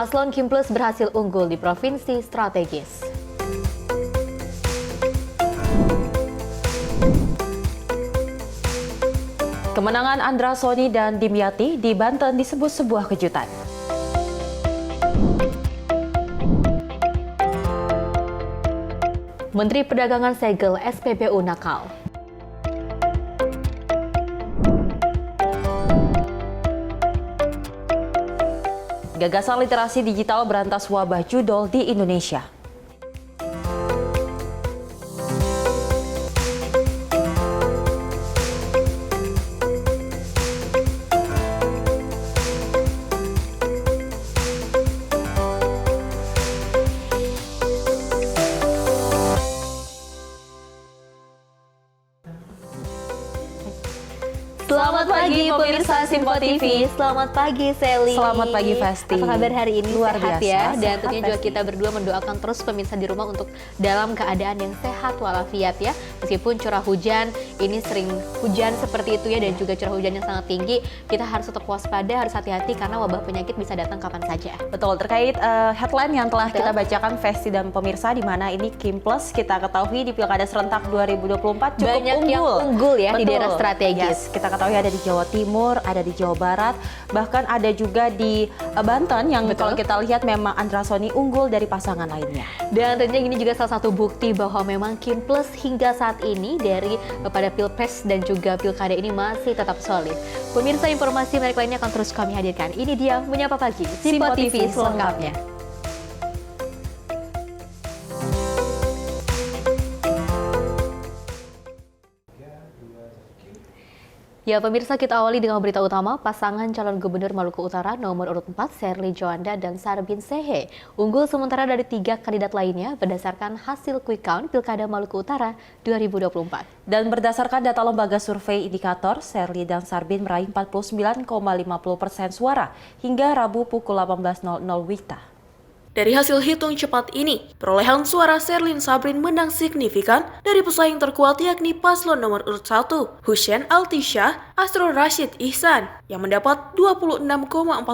Paslon Kim Plus berhasil unggul di provinsi strategis. Kemenangan Andra Sony dan Dimyati di Banten disebut sebuah kejutan. Menteri Perdagangan segel SPBU nakal. Gagasan literasi digital berantas wabah judol di Indonesia. Selamat pagi pemirsa Simpo TV. Selamat pagi Sally. Selamat pagi Festi. Apa kabar hari ini? Luar sehat biasa, ya. Dan sehat, tentunya juga Festi. kita berdua mendoakan terus pemirsa di rumah untuk dalam keadaan yang sehat walafiat ya. Meskipun curah hujan ini sering hujan seperti itu ya, dan juga curah hujan yang sangat tinggi, kita harus tetap waspada, harus hati-hati karena wabah penyakit bisa datang kapan saja. Betul, terkait headline yang telah kita bacakan Festi dan pemirsa, di mana ini Kim Plus kita ketahui di Pilkada Serentak 2024 cukup Banyak unggul. yang unggul ya. Betul. Di daerah strategis. Yes, kita ketahui ada di Jawa Timur, ada di Jawa Barat, bahkan ada juga di Banten yang Betul. kalau kita lihat memang Andra Sony unggul dari pasangan lainnya. Dan tentunya ini juga salah satu bukti bahwa memang Kim Plus hingga saat ini dari pada Pilpres dan juga Pilkada ini masih tetap solid. Pemirsa, informasi menarik lainnya akan terus kami hadirkan. Ini dia Menyapa Pagi, Simpo TV selengkapnya. Ya pemirsa, kita awali dengan berita utama. Pasangan calon gubernur Maluku Utara nomor urut 4, Sherly Joanda dan Sarbin Sehe, unggul sementara dari 3 kandidat lainnya berdasarkan hasil quick count Pilkada Maluku Utara 2024. Dan berdasarkan data lembaga survei indikator, Sherly dan Sarbin meraih 49,50% suara hingga Rabu pukul 18.00 WITA. Dari hasil hitung cepat ini, perolehan suara Sherlyn Sabrin menang signifikan dari pesaing terkuat yakni paslon nomor urut 1, Hussein Altisha Astro Rashid Ihsan, yang mendapat 26,40%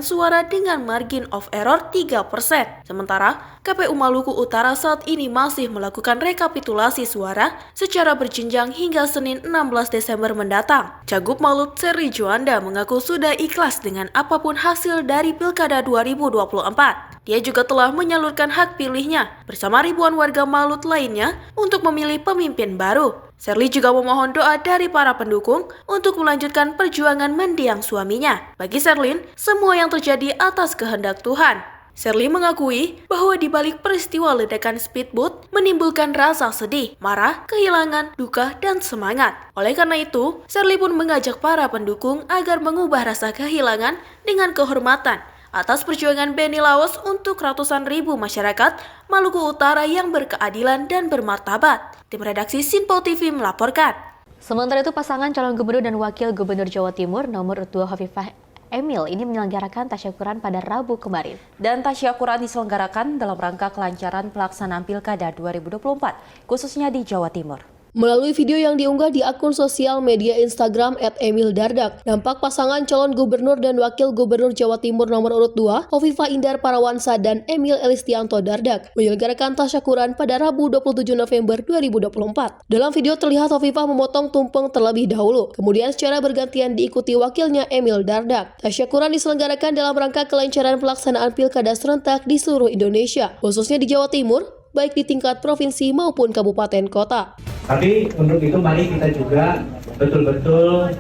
suara dengan margin of error 3%. Sementara, KPU Maluku Utara saat ini masih melakukan rekapitulasi suara secara berjenjang hingga Senin 16 Desember mendatang. Cagup Malut Sherly Joanda mengaku sudah ikhlas dengan apapun hasil dari Pilkada 2024. Dia juga telah menyalurkan hak pilihnya bersama ribuan warga Malut lainnya untuk memilih pemimpin baru. Sherly juga memohon doa dari para pendukung untuk melanjutkan perjuangan mendiang suaminya. Bagi Sherlyn, semua yang terjadi atas kehendak Tuhan. Sherly mengakui bahwa di balik peristiwa ledakan speedboat menimbulkan rasa sedih, marah, kehilangan, duka, dan semangat. Oleh karena itu, Sherly pun mengajak para pendukung agar mengubah rasa kehilangan dengan kehormatan atas perjuangan Benny Laos untuk ratusan ribu masyarakat Maluku Utara yang berkeadilan dan bermartabat. Tim redaksi Simpo TV melaporkan. Sementara itu, pasangan calon gubernur dan wakil gubernur Jawa Timur nomor urut 2 Hovifah Emil ini menyelenggarakan tasyakuran pada Rabu kemarin. Dan tasyakuran diselenggarakan dalam rangka kelancaran pelaksanaan Pilkada 2024, khususnya di Jawa Timur. Melalui video yang diunggah di akun sosial media Instagram @emildardak, nampak pasangan calon gubernur dan wakil gubernur Jawa Timur nomor urut 2, Hovifah Indar Parawansa dan Emil Elistianto Dardak, menyelenggarakan tasyakuran pada Rabu 27 November 2024. Dalam video terlihat Hovifah memotong tumpeng terlebih dahulu, kemudian secara bergantian diikuti wakilnya Emil Dardak. Tasyakuran diselenggarakan dalam rangka kelancaran pelaksanaan Pilkada serentak di seluruh Indonesia, khususnya di Jawa Timur, baik di tingkat provinsi maupun kabupaten kota. Tapi untuk itu mari kita juga betul-betul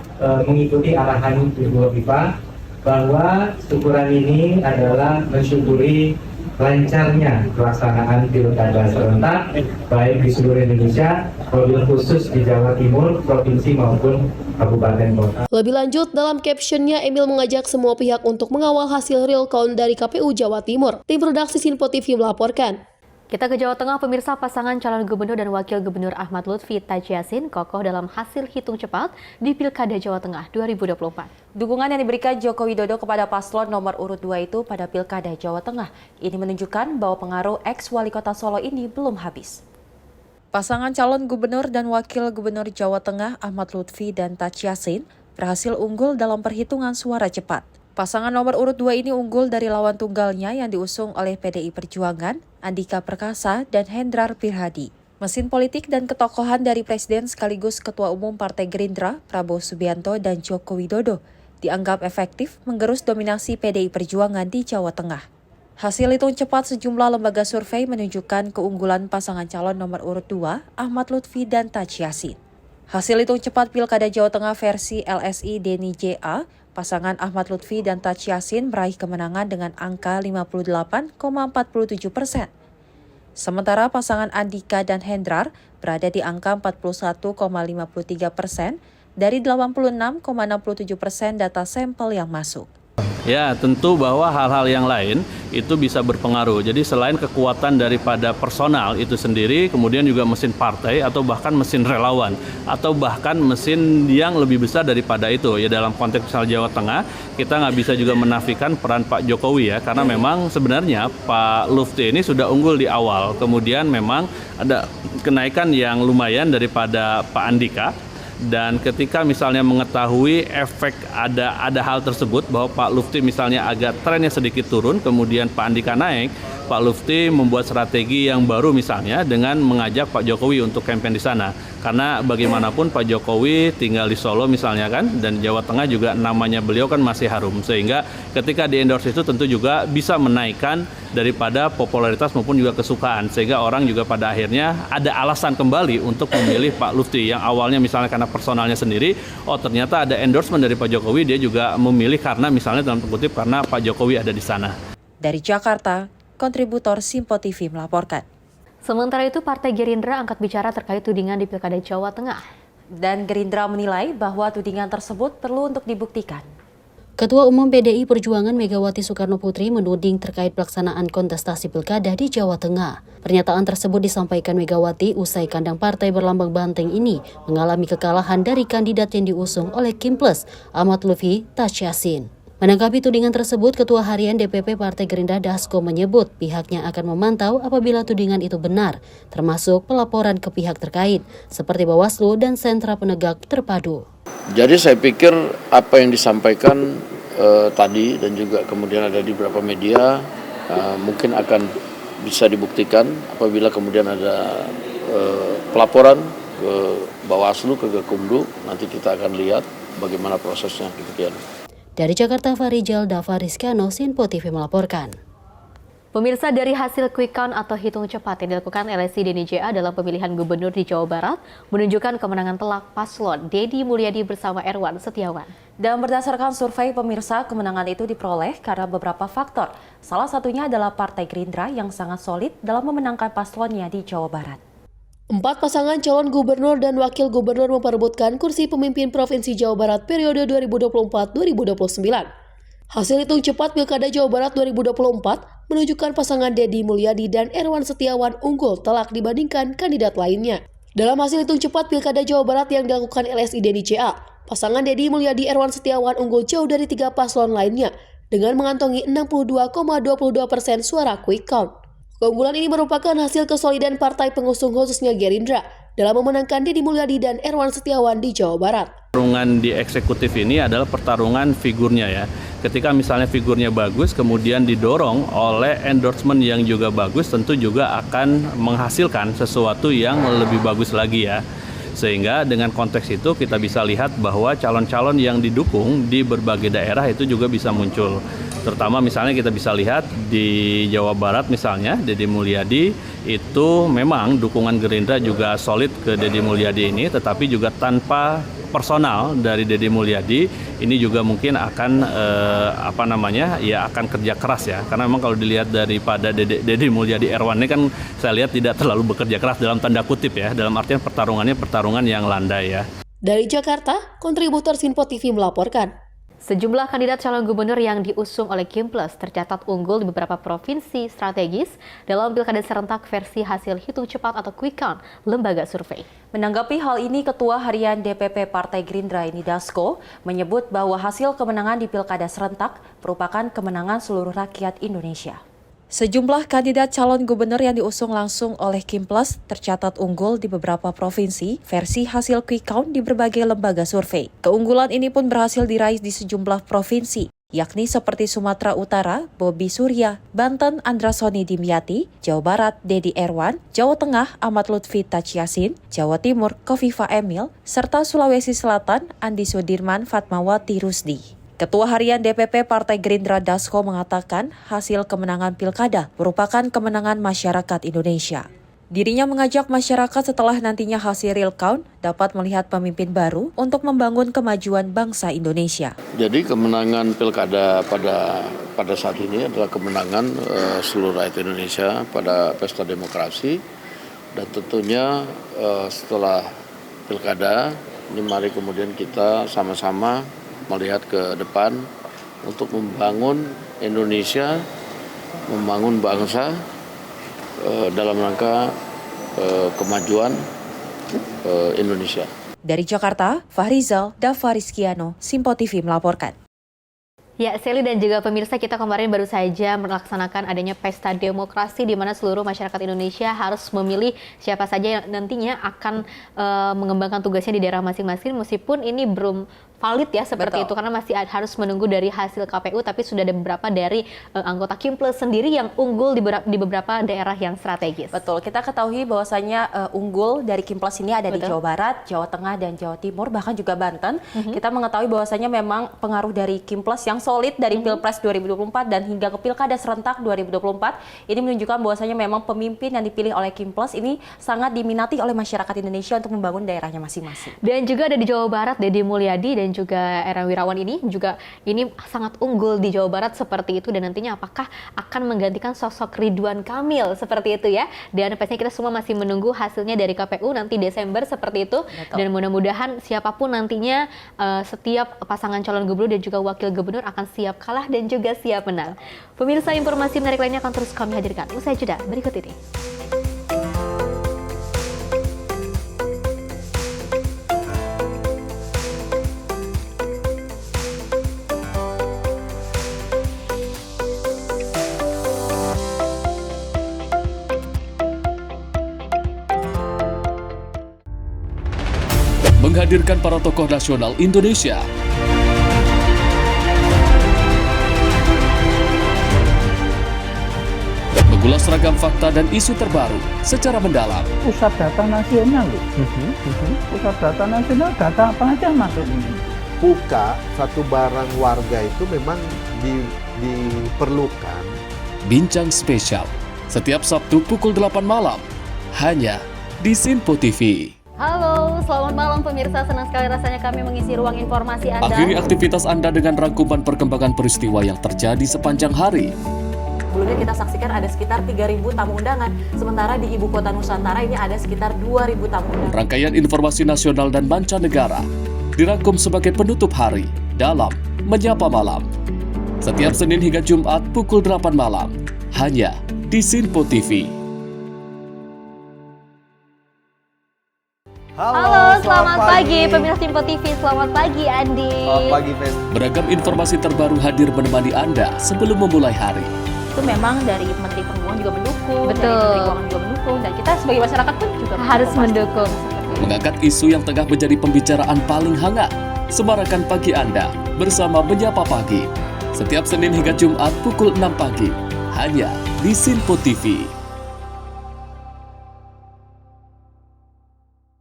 mengikuti arahan Ibu Hovifah bahwa syukuran ini adalah mensyukuri lancarnya pelaksanaan Pilkada serentak baik di seluruh Indonesia, wabil khusus di Jawa Timur, provinsi maupun kabupaten kota. Lebih lanjut, dalam captionnya Emil mengajak semua pihak untuk mengawal hasil real count dari KPU Jawa Timur. Tim redaksi Simpo TV melaporkan. Kita ke Jawa Tengah, pemirsa. Pasangan calon gubernur dan wakil gubernur Ahmad Lutfi Taji Yassin kokoh dalam hasil hitung cepat di Pilkada Jawa Tengah 2024. Dukungan yang diberikan Joko Widodo kepada paslon nomor urut 2 itu pada Pilkada Jawa Tengah ini menunjukkan bahwa pengaruh ex-wali kota Solo ini belum habis. Pasangan calon gubernur dan wakil gubernur Jawa Tengah Ahmad Lutfi dan Taji Yassin berhasil unggul dalam perhitungan suara cepat. Pasangan nomor urut 2 ini unggul dari lawan tunggalnya yang diusung oleh PDI Perjuangan, Andika Perkasa, dan Hendrar Pirhadi. Mesin politik dan ketokohan dari Presiden sekaligus Ketua Umum Partai Gerindra, Prabowo Subianto dan Joko Widodo, dianggap efektif menggerus dominasi PDI Perjuangan di Jawa Tengah. Hasil hitung cepat sejumlah lembaga survei menunjukkan keunggulan pasangan calon nomor urut 2, Ahmad Lutfi dan Taj Yassin. Hasil hitung cepat Pilkada Jawa Tengah versi LSI Deni JA, pasangan Ahmad Lutfi dan Taj Yassin meraih kemenangan dengan angka 58,47%. Sementara pasangan Andika dan Hendrar berada di angka 41,53% dari 86,67% data sampel yang masuk. Ya, tentu bahwa hal-hal yang lain itu bisa berpengaruh. Jadi selain kekuatan daripada personal itu sendiri, kemudian juga mesin partai atau bahkan mesin relawan atau bahkan mesin yang lebih besar daripada itu. Ya dalam konteks misal Jawa Tengah, kita nggak bisa juga menafikan peran Pak Jokowi ya, karena memang sebenarnya Pak Lutfi ini sudah unggul di awal. Kemudian memang ada kenaikan yang lumayan daripada Pak Andika. Dan ketika misalnya mengetahui efek ada hal tersebut bahwa Pak Lutfi misalnya agak trennya sedikit turun, kemudian Pak Andika naik, Pak Lutfi membuat strategi yang baru misalnya dengan mengajak Pak Jokowi untuk kampanye di sana. Karena bagaimanapun Pak Jokowi tinggal di Solo misalnya kan, dan Jawa Tengah juga namanya beliau kan masih harum. Sehingga ketika di endorse itu tentu juga bisa menaikkan daripada popularitas maupun juga kesukaan. Sehingga orang juga pada akhirnya ada alasan kembali untuk memilih Pak Lutfi. Yang awalnya misalnya karena personalnya sendiri, oh ternyata ada endorsement dari Pak Jokowi, dia juga memilih karena misalnya dalam kutip karena Pak Jokowi ada di sana. Dari Jakarta, kontributor Simpo TV melaporkan. Sementara itu, Partai Gerindra angkat bicara terkait tudingan di Pilkada Jawa Tengah. Dan Gerindra menilai bahwa tudingan tersebut perlu untuk dibuktikan. Ketua Umum PDI Perjuangan Megawati Soekarno Putri menuding terkait pelaksanaan kontestasi pilkada di Jawa Tengah. Pernyataan tersebut disampaikan Megawati usai kandang partai berlambang banteng ini mengalami kekalahan dari kandidat yang diusung oleh Kim Plus, Ahmad Lutfi, Taj Yassin. Menanggapi tudingan tersebut, Ketua Harian DPP Partai Gerindra Dasko menyebut pihaknya akan memantau apabila tudingan itu benar, termasuk pelaporan ke pihak terkait, seperti Bawaslu dan Sentra Penegak Terpadu. Jadi saya pikir apa yang disampaikan tadi dan juga kemudian ada di beberapa media mungkin akan bisa dibuktikan apabila kemudian ada pelaporan ke Bawaslu, ke Gakumdu, nanti kita akan lihat bagaimana prosesnya demikian. Dari Jakarta, Farijal Dava Rizkano, Simpo TV melaporkan. Pemirsa, dari hasil quick count atau hitung cepat yang dilakukan LSI Deni JA dalam pemilihan gubernur di Jawa Barat menunjukkan kemenangan telak paslon Deddy Mulyadi bersama Erwan Setiawan. Dan berdasarkan survei pemirsa, kemenangan itu diperoleh karena beberapa faktor. Salah satunya adalah Partai Gerindra yang sangat solid dalam memenangkan paslonnya di Jawa Barat. 4 pasangan calon gubernur dan wakil gubernur memperebutkan kursi pemimpin Provinsi Jawa Barat periode 2024-2029. Hasil hitung cepat Pilkada Jawa Barat 2024 menunjukkan pasangan Deddy Mulyadi dan Erwan Setiawan unggul telak dibandingkan kandidat lainnya. Dalam hasil hitung cepat Pilkada Jawa Barat yang dilakukan LSI Deni JA, pasangan Deddy Mulyadi Erwan Setiawan unggul jauh dari 3 paslon lainnya dengan mengantongi 62,22% suara quick count. Keunggulan ini merupakan hasil kesolidan partai pengusung khususnya Gerindra dalam memenangkan Deddy Mulyadi dan Erwan Setiawan di Jawa Barat. Pertarungan di eksekutif ini adalah pertarungan figurnya ya. Ketika misalnya figurnya bagus, kemudian didorong oleh endorsement yang juga bagus, tentu juga akan menghasilkan sesuatu yang lebih bagus lagi ya. Sehingga dengan konteks itu kita bisa lihat bahwa calon-calon yang didukung di berbagai daerah itu juga bisa muncul. Terutama misalnya kita bisa lihat di Jawa Barat misalnya, Deddy Mulyadi itu memang dukungan Gerindra juga solid ke Deddy Mulyadi ini, tetapi juga tanpa personal dari Deddy Mulyadi ini juga mungkin akan akan kerja keras ya, karena memang kalau dilihat daripada Deddy Mulyadi Erwan ini kan saya lihat tidak terlalu bekerja keras dalam tanda kutip ya, dalam artian pertarungannya pertarungan yang landai ya. Dari Jakarta, kontributor Simpo TV melaporkan. Sejumlah kandidat calon gubernur yang diusung oleh Kim Plus tercatat unggul di beberapa provinsi strategis dalam pilkada serentak versi hasil hitung cepat atau quick count lembaga survei. Menanggapi hal ini, Ketua Harian DPP Partai Gerindra ini Dasko menyebut bahwa hasil kemenangan di pilkada serentak merupakan kemenangan seluruh rakyat Indonesia. Sejumlah kandidat calon gubernur yang diusung langsung oleh Kim Plus tercatat unggul di beberapa provinsi versi hasil quick count di berbagai lembaga survei. Keunggulan ini pun berhasil diraih di sejumlah provinsi. yakni seperti Sumatera Utara, Bobi Surya, Banten, Andra Soni Dimyati, Jawa Barat, Dedi Erwan, Jawa Tengah, Ahmad Lutfi Taj Yassin, Jawa Timur, Kofifa Emil, serta Sulawesi Selatan, Andi Sudirman Fatmawati Rusdi. Ketua Harian DPP Partai Gerindra Dasko mengatakan hasil kemenangan Pilkada merupakan kemenangan masyarakat Indonesia. Dirinya mengajak masyarakat setelah nantinya hasil real count dapat melihat pemimpin baru untuk membangun kemajuan bangsa Indonesia. Jadi kemenangan Pilkada pada saat ini adalah kemenangan seluruh rakyat Indonesia pada pesta demokrasi, dan tentunya setelah Pilkada ini mari kemudian kita sama-sama melihat ke depan untuk membangun Indonesia, membangun bangsa dalam rangka kemajuan Indonesia. Dari Jakarta, Fahrizal Davarizkiano, Simpo TV melaporkan. Ya, Sally dan juga pemirsa, kita kemarin baru saja melaksanakan adanya pesta demokrasi di mana seluruh masyarakat Indonesia harus memilih siapa saja yang nantinya akan mengembangkan tugasnya di daerah masing-masing, meskipun ini belum valid ya seperti Betul. itu karena masih harus menunggu dari hasil KPU, tapi sudah ada beberapa dari anggota Kimples sendiri yang unggul di beberapa daerah yang strategis. Betul, kita ketahui bahwasannya unggul dari Kimples ini ada di Betul. Jawa Barat, Jawa Tengah, dan Jawa Timur, bahkan juga Banten. Kita mengetahui bahwasannya memang pengaruh dari Kimples yang solid dari Pilpres 2024 dan hingga ke Pilkada serentak 2024 ini menunjukkan bahwasannya memang pemimpin yang dipilih oleh Kimples ini sangat diminati oleh masyarakat Indonesia untuk membangun daerahnya masing-masing. Dan juga ada di Jawa Barat, Deddy Mulyadi dan juga Era Wirawan ini sangat unggul di Jawa Barat seperti itu, dan nantinya apakah akan menggantikan sosok Ridwan Kamil seperti itu ya. Dan pastinya kita semua masih menunggu hasilnya dari KPU nanti Desember seperti itu. Betul. Dan mudah-mudahan siapapun nantinya setiap pasangan calon gubernur dan juga wakil gubernur akan siap kalah dan juga siap menang. Pemirsa, informasi menarik lainnya akan terus kami hadirkan usai jeda berikut ini. Menghadirkan para tokoh nasional Indonesia. Mengulas ragam fakta dan isu terbaru secara mendalam. Pusat data nasional loh. Pusat data nasional, data apa aja masuk ini. Buka satu barang warga itu memang diperlukan. Bincang spesial setiap Sabtu pukul 8 malam hanya di Simpo TV. Halo, selamat malam pemirsa. Senang sekali rasanya kami mengisi ruang informasi Anda. Akhiri aktivitas Anda dengan rangkuman perkembangan peristiwa yang terjadi sepanjang hari. Sebelumnya kita saksikan ada sekitar 3.000 tamu undangan, sementara di Ibu Kota Nusantara ini ada sekitar 2.000 tamu undangan. Rangkaian informasi nasional dan mancanegara dirangkum sebagai penutup hari dalam Menyapa Malam. Setiap Senin hingga Jumat pukul 8 malam, hanya di Simpo TV. Halo, selamat pagi pemirsa Simpo TV. Selamat pagi Andi. Selamat pagi, Fen. Beragam informasi terbaru hadir menemani Anda sebelum memulai hari. Itu memang dari Menteri Perhubungan juga mendukung, Betul. dari Menteri Keuangan juga mendukung, dan kita sebagai masyarakat pun juga Harus mendukung. Mengangkat isu yang tengah menjadi pembicaraan paling hangat. Semarakan pagi Anda bersama Menyapa Pagi. Setiap Senin hingga Jumat pukul 6 pagi. Hanya di Simpo TV.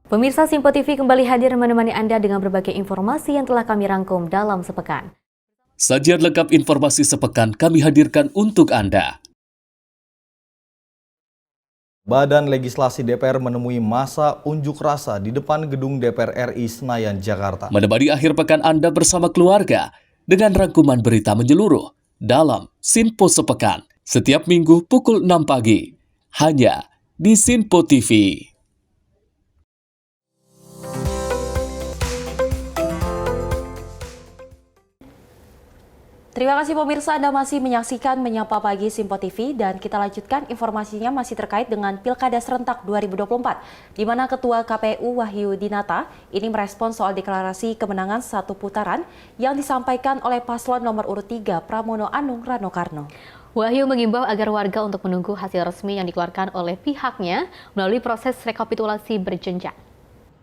Pemirsa Simpo TV kembali hadir menemani Anda dengan berbagai informasi yang telah kami rangkum dalam sepekan. Sajian lengkap informasi sepekan kami hadirkan untuk Anda. Badan Legislasi DPR menemui masa unjuk rasa di depan gedung DPR RI Senayan, Jakarta. Menemani akhir pekan Anda bersama keluarga dengan rangkuman berita menyeluruh dalam Simpo Sepekan. Setiap minggu pukul 6 pagi. Hanya di Simpo TV. Terima kasih pemirsa, Anda masih menyaksikan Menyapa Pagi Simpo TV, dan kita lanjutkan informasinya masih terkait dengan Pilkada Serentak 2024, di mana Ketua KPU Wahyu Dinata ini merespon soal deklarasi kemenangan satu putaran yang disampaikan oleh paslon nomor urut 3 Pramono Anung Rano Karno. Wahyu mengimbau agar warga untuk menunggu hasil resmi yang dikeluarkan oleh pihaknya melalui proses rekapitulasi berjenjang.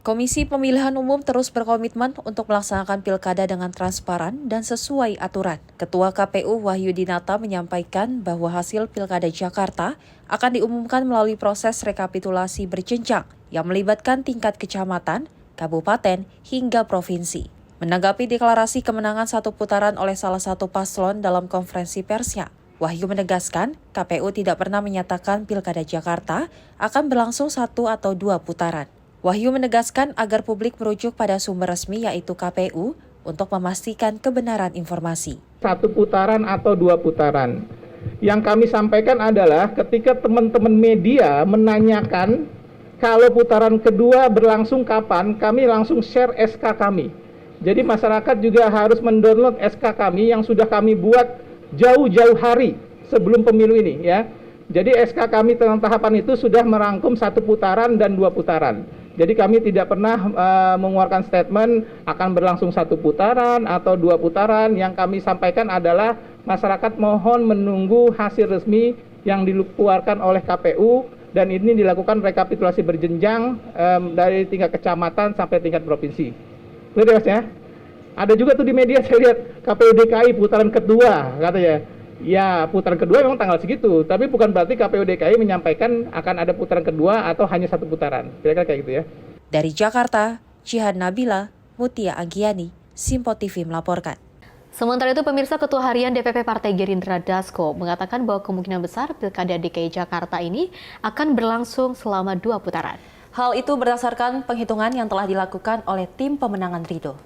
Komisi Pemilihan Umum terus berkomitmen untuk melaksanakan pilkada dengan transparan dan sesuai aturan. Ketua KPU Wahyu Dinata menyampaikan bahwa hasil pilkada Jakarta akan diumumkan melalui proses rekapitulasi berjenjang yang melibatkan tingkat kecamatan, kabupaten, hingga provinsi. Menanggapi deklarasi kemenangan satu putaran oleh salah satu paslon dalam konferensi persnya, Wahyu menegaskan KPU tidak pernah menyatakan pilkada Jakarta akan berlangsung 1 atau 2 putaran. Wahyu menegaskan agar publik merujuk pada sumber resmi yaitu KPU untuk memastikan kebenaran informasi. 1 putaran atau 2 putaran. Yang kami sampaikan adalah ketika teman-teman media menanyakan kalau putaran kedua berlangsung kapan, kami langsung share SK kami. Jadi masyarakat juga harus mendownload SK kami yang sudah kami buat jauh-jauh hari sebelum pemilu ini ya. Jadi SK kami tentang tahapan itu sudah merangkum 1 putaran dan 2 putaran. Jadi kami tidak pernah mengeluarkan statement akan berlangsung 1 putaran atau 2 putaran. Yang kami sampaikan adalah masyarakat mohon menunggu hasil resmi yang dikeluarkan oleh KPU dan ini dilakukan rekapitulasi berjenjang dari tingkat kecamatan sampai tingkat provinsi. Clear ya? Ada juga tuh di media saya lihat KPU DKI putaran kedua katanya. Ya, putaran kedua memang tanggal segitu, tapi bukan berarti KPU DKI menyampaikan akan ada putaran kedua atau hanya 1 putaran. Kira-kira kayak gitu ya. Dari Jakarta, Jihan Nabila, Mutia Anggiani, Simpo TV melaporkan. Sementara itu, pemirsa, Ketua Harian DPP Partai Gerindra Dasko mengatakan bahwa kemungkinan besar Pilkada DKI Jakarta ini akan berlangsung selama 2 putaran. Hal itu berdasarkan penghitungan yang telah dilakukan oleh tim pemenangan Ridho.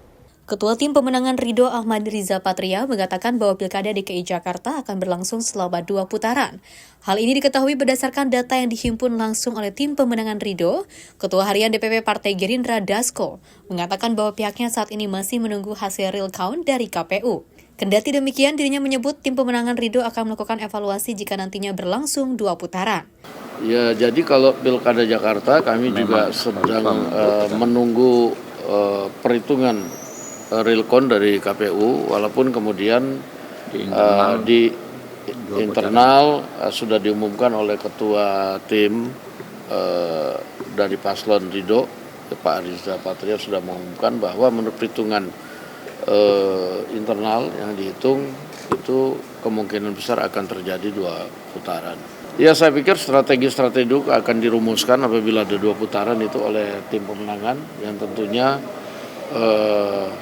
Ketua Tim Pemenangan Ridho Ahmad Riza Patria mengatakan bahwa Pilkada DKI Jakarta akan berlangsung selama 2 putaran. Hal ini diketahui berdasarkan data yang dihimpun langsung oleh Tim Pemenangan Ridho. Ketua Harian DPP Partai Gerindra Dasko mengatakan bahwa pihaknya saat ini masih menunggu hasil real count dari KPU. Kendati demikian, dirinya menyebut Tim Pemenangan Ridho akan melakukan evaluasi jika nantinya berlangsung 2 putaran. Ya, jadi kalau Pilkada Jakarta kami juga sedang menunggu perhitungan real count dari KPU, walaupun kemudian di internal sudah diumumkan oleh ketua tim dari paslon Ridho, Pak Riza Patria sudah mengumumkan bahwa menurut perhitungan internal yang dihitung itu kemungkinan besar akan terjadi 2 putaran. Ya, saya pikir strategi-strategi itu akan dirumuskan apabila ada 2 putaran itu oleh tim pemenangan yang tentunya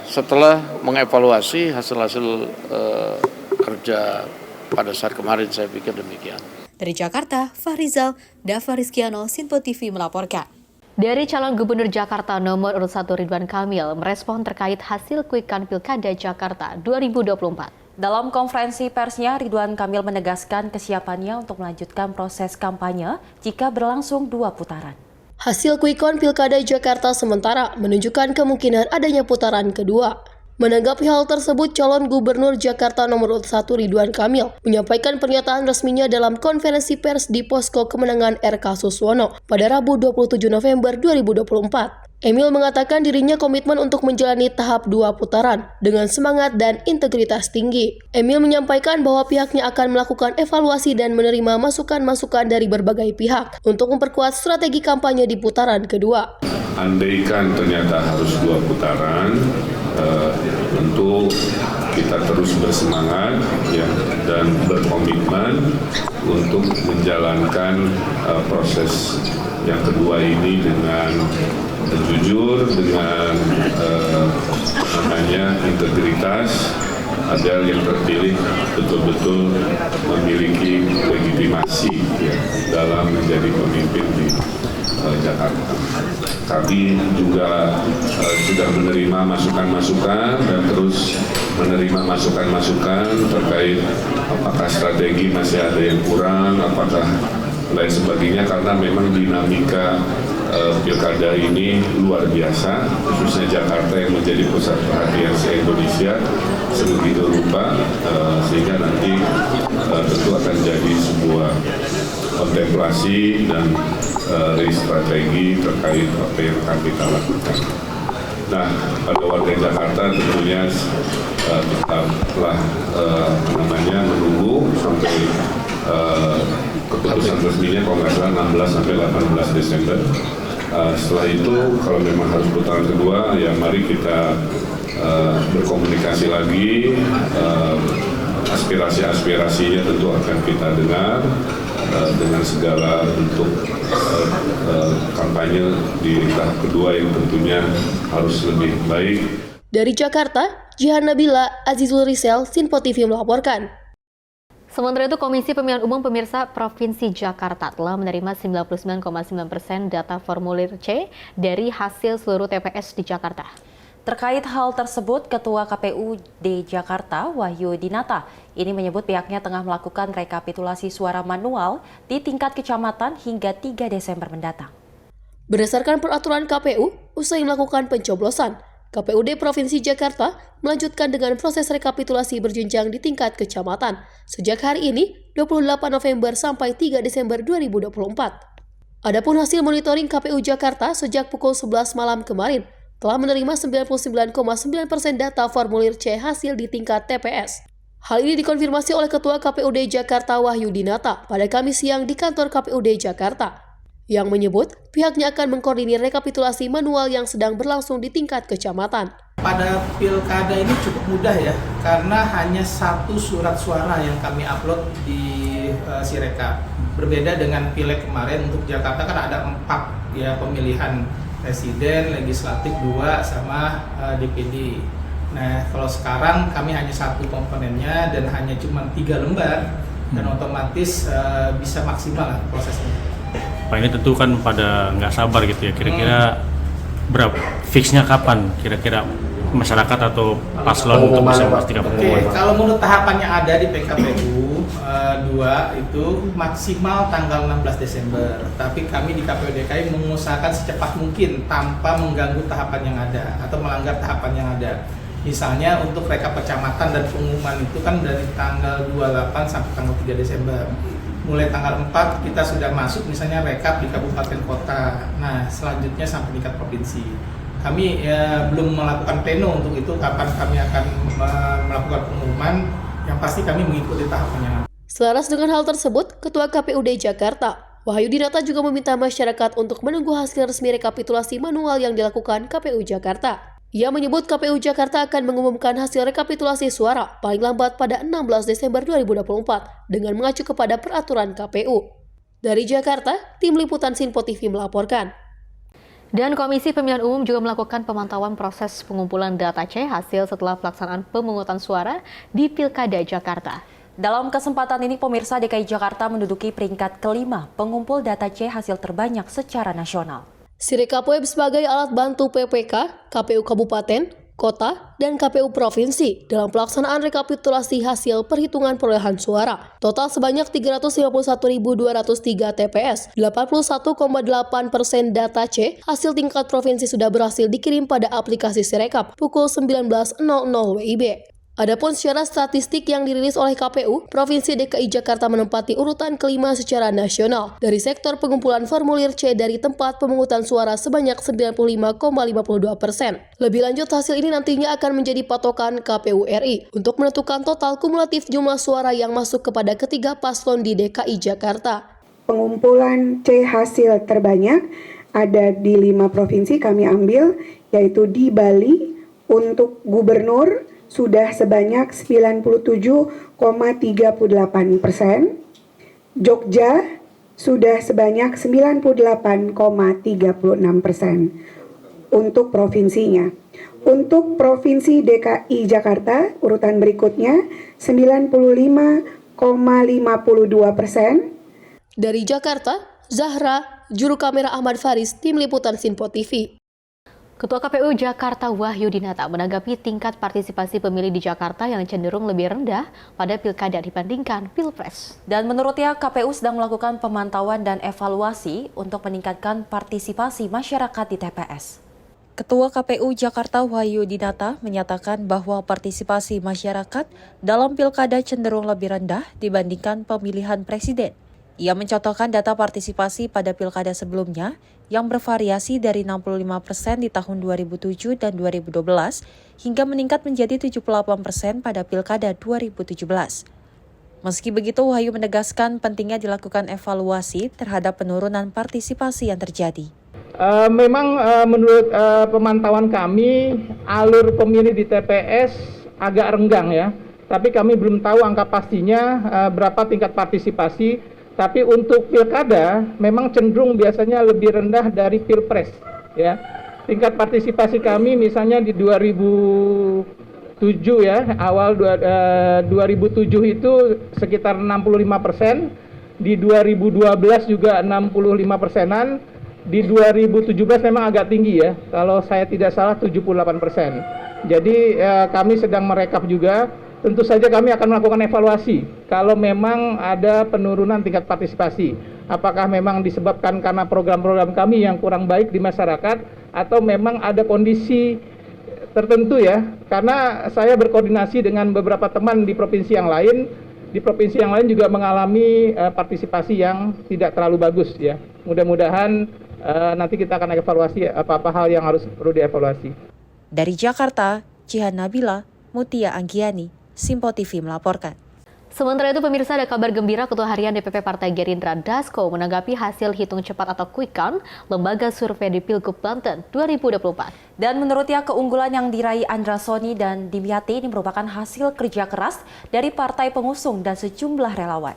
setelah mengevaluasi hasil-hasil kerja pada saat kemarin, saya pikir demikian. Dari Jakarta, Fahrizal, Dava Rizkiano, Sinpo TV melaporkan. Dari calon gubernur Jakarta nomor urut 1 Ridwan Kamil merespon terkait hasil quick count Pilkada Jakarta 2024. Dalam konferensi persnya, Ridwan Kamil menegaskan kesiapannya untuk melanjutkan proses kampanye jika berlangsung 2 putaran. Hasil quick count Pilkada Jakarta sementara menunjukkan kemungkinan adanya putaran kedua. Menanggapi hal tersebut, calon gubernur Jakarta nomor urut 1 Ridwan Kamil menyampaikan pernyataan resminya dalam konferensi pers di Posko Kemenangan RK Suswono pada Rabu 27 November 2024. Emil mengatakan dirinya komitmen untuk menjalani tahap 2 putaran dengan semangat dan integritas tinggi. Emil menyampaikan bahwa pihaknya akan melakukan evaluasi dan menerima masukan-masukan dari berbagai pihak untuk memperkuat strategi kampanye di putaran kedua. Andaikan ternyata harus 2 putaran, tentu kita terus bersemangat ya, dan berkomitmen untuk menjalankan proses yang kedua ini dengan jujur, dengan integritas, agar yang terpilih betul-betul memiliki legitimasi ya, dalam menjadi pemimpin di Jakarta. Kami juga sudah menerima masukan-masukan dan terus menerima masukan-masukan terkait apakah strategi masih ada yang kurang, apakah lain sebagainya, karena memang dinamika pilkada ini luar biasa, khususnya Jakarta yang menjadi pusat perhatian se-Indonesia sebegitu rupa, sehingga nanti tentu akan jadi sebuah kontemplasi dan strategi terkait apa yang akan kita lakukan. Nah, pada warga Jakarta tentunya tetaplah menunggu sampai keputusan resminya kalau nggak salah 16 sampai 18 Desember Setelah itu kalau memang harus putaran kedua, ya mari kita berkomunikasi lagi. Aspirasi-aspirasinya tentu akan kita dengar dengan segala bentuk kampanye di tahap kedua yang tentunya harus lebih baik. Dari Jakarta, Jihan Nabila, Azizul Rizal, Sinpo TV melaporkan. Sementara itu, Komisi Pemilihan Umum Pemirsa Provinsi Jakarta telah menerima 99,9% data formulir C dari hasil seluruh TPS di Jakarta. Terkait hal tersebut, Ketua KPUD Jakarta, Wahyu Dinata, ini menyebut pihaknya tengah melakukan rekapitulasi suara manual di tingkat kecamatan hingga 3 Desember mendatang. Berdasarkan peraturan KPU, usai melakukan pencoblosan, KPUD Provinsi Jakarta melanjutkan dengan proses rekapitulasi berjenjang di tingkat kecamatan sejak hari ini 28 November sampai 3 Desember 2024. Adapun hasil monitoring KPU Jakarta sejak pukul 11 malam kemarin telah menerima 99,9% data formulir C hasil di tingkat TPS. Hal ini dikonfirmasi oleh Ketua KPUD Jakarta Wahyu Dinata pada Kamis siang di kantor KPUD Jakarta, yang menyebut pihaknya akan mengkoordinir rekapitulasi manual yang sedang berlangsung di tingkat kecamatan. Pada pilkada ini cukup mudah ya, karena hanya satu surat suara yang kami upload di Sirekap. Berbeda dengan pileg kemarin, untuk Jakarta kan ada 4 ya pemilihan presiden, legislatif 2, sama DPD. Nah, kalau sekarang kami hanya satu komponennya dan hanya cuma 3 lembar, dan otomatis bisa maksimal lah prosesnya. Pak, ini tentu kan pada nggak sabar gitu ya, kira-kira berapa fixnya kapan kira-kira masyarakat atau paslon untuk bisa memastikan pengumuman? Oke, kalau menurut tahapan yang ada di PKPU 2 itu maksimal tanggal 16 Desember. Tapi kami di KPU DKI mengusahakan secepat mungkin tanpa mengganggu tahapan yang ada atau melanggar tahapan yang ada. Misalnya untuk rekap kecamatan dan pengumuman itu kan dari tanggal 28 sampai tanggal 3 Desember. Mulai tanggal 4 kita sudah masuk misalnya rekap di kabupaten kota. Nah, selanjutnya sampai tingkat provinsi. Kami belum melakukan pleno untuk itu, kapan kami akan melakukan pengumuman, yang pasti kami mengikuti tahapannya. Selaras dengan hal tersebut, Ketua KPUD Jakarta, Wahyu Dinata juga meminta masyarakat untuk menunggu hasil resmi rekapitulasi manual yang dilakukan KPU Jakarta. Ia menyebut KPU Jakarta akan mengumumkan hasil rekapitulasi suara paling lambat pada 16 Desember 2024 dengan mengacu kepada peraturan KPU. Dari Jakarta, Tim Liputan Sinpo TV melaporkan. Dan Komisi Pemilihan Umum juga melakukan pemantauan proses pengumpulan data C hasil setelah pelaksanaan pemungutan suara di Pilkada Jakarta. Dalam kesempatan ini, pemirsa, DKI Jakarta menduduki peringkat kelima pengumpul data C hasil terbanyak secara nasional. Sirekap Web sebagai alat bantu PPK, KPU Kabupaten, Kota, dan KPU Provinsi dalam pelaksanaan rekapitulasi hasil perhitungan perolehan suara. Total sebanyak 351.203 TPS, 81,8% data C hasil tingkat provinsi sudah berhasil dikirim pada aplikasi Sirekap pukul 19.00 WIB. Adapun secara statistik yang dirilis oleh KPU, Provinsi DKI Jakarta menempati urutan kelima secara nasional dari sektor pengumpulan formulir C dari tempat pemungutan suara sebanyak 95,52%. Lebih lanjut, hasil ini nantinya akan menjadi patokan KPU RI untuk menentukan total kumulatif jumlah suara yang masuk kepada ketiga paslon di DKI Jakarta. Pengumpulan C hasil terbanyak ada di 5 provinsi kami ambil, yaitu di Bali untuk gubernur sudah sebanyak 97,38%, Jogja sudah sebanyak 98,36% untuk provinsinya. Untuk Provinsi DKI Jakarta, urutan berikutnya 95,52%. Dari Jakarta, Zahra, juru kamera Ahmad Faris, Tim Liputan Sinpo TV. Ketua KPU Jakarta Wahyu Dinata menanggapi tingkat partisipasi pemilih di Jakarta yang cenderung lebih rendah pada pilkada dibandingkan pilpres. Dan menurutnya, KPU sedang melakukan pemantauan dan evaluasi untuk meningkatkan partisipasi masyarakat di TPS. Ketua KPU Jakarta Wahyu Dinata menyatakan bahwa partisipasi masyarakat dalam pilkada cenderung lebih rendah dibandingkan pemilihan presiden. Ia mencontohkan data partisipasi pada pilkada sebelumnya yang bervariasi dari 65% di tahun 2007 dan 2012 hingga meningkat menjadi 78% pada pilkada 2017. Meski begitu, Wahyu menegaskan pentingnya dilakukan evaluasi terhadap penurunan partisipasi yang terjadi. Memang menurut pemantauan kami, alur pemilih di TPS agak renggang ya. Tapi kami belum tahu angka pastinya berapa tingkat partisipasi. Tapi untuk pilkada memang cenderung biasanya lebih rendah dari pilpres ya. Tingkat partisipasi kami misalnya di 2007 ya, awal 2007 itu sekitar 65%, di 2012 juga 65%-an, di 2017 memang agak tinggi ya, kalau saya tidak salah 78%. Jadi kami sedang merekap juga. Tentu saja kami akan melakukan evaluasi kalau memang ada penurunan tingkat partisipasi. Apakah memang disebabkan karena program-program kami yang kurang baik di masyarakat atau memang ada kondisi tertentu ya. Karena saya berkoordinasi dengan beberapa teman di provinsi yang lain. Di provinsi yang lain juga mengalami partisipasi yang tidak terlalu bagus ya. Mudah-mudahan nanti kita akan evaluasi apa-apa hal yang harus perlu dievaluasi. Dari Jakarta, Jihan Nabila, Mutia Anggiani, Simpo TV melaporkan. Sementara itu pemirsa, ada kabar gembira. Ketua Harian DPP Partai Gerindra Dasko menanggapi hasil hitung cepat atau quick count lembaga survei di Pilgub Banten 2024. Dan menurutnya keunggulan yang diraih Andra Soni dan Dimyati ini merupakan hasil kerja keras dari partai pengusung dan sejumlah relawan.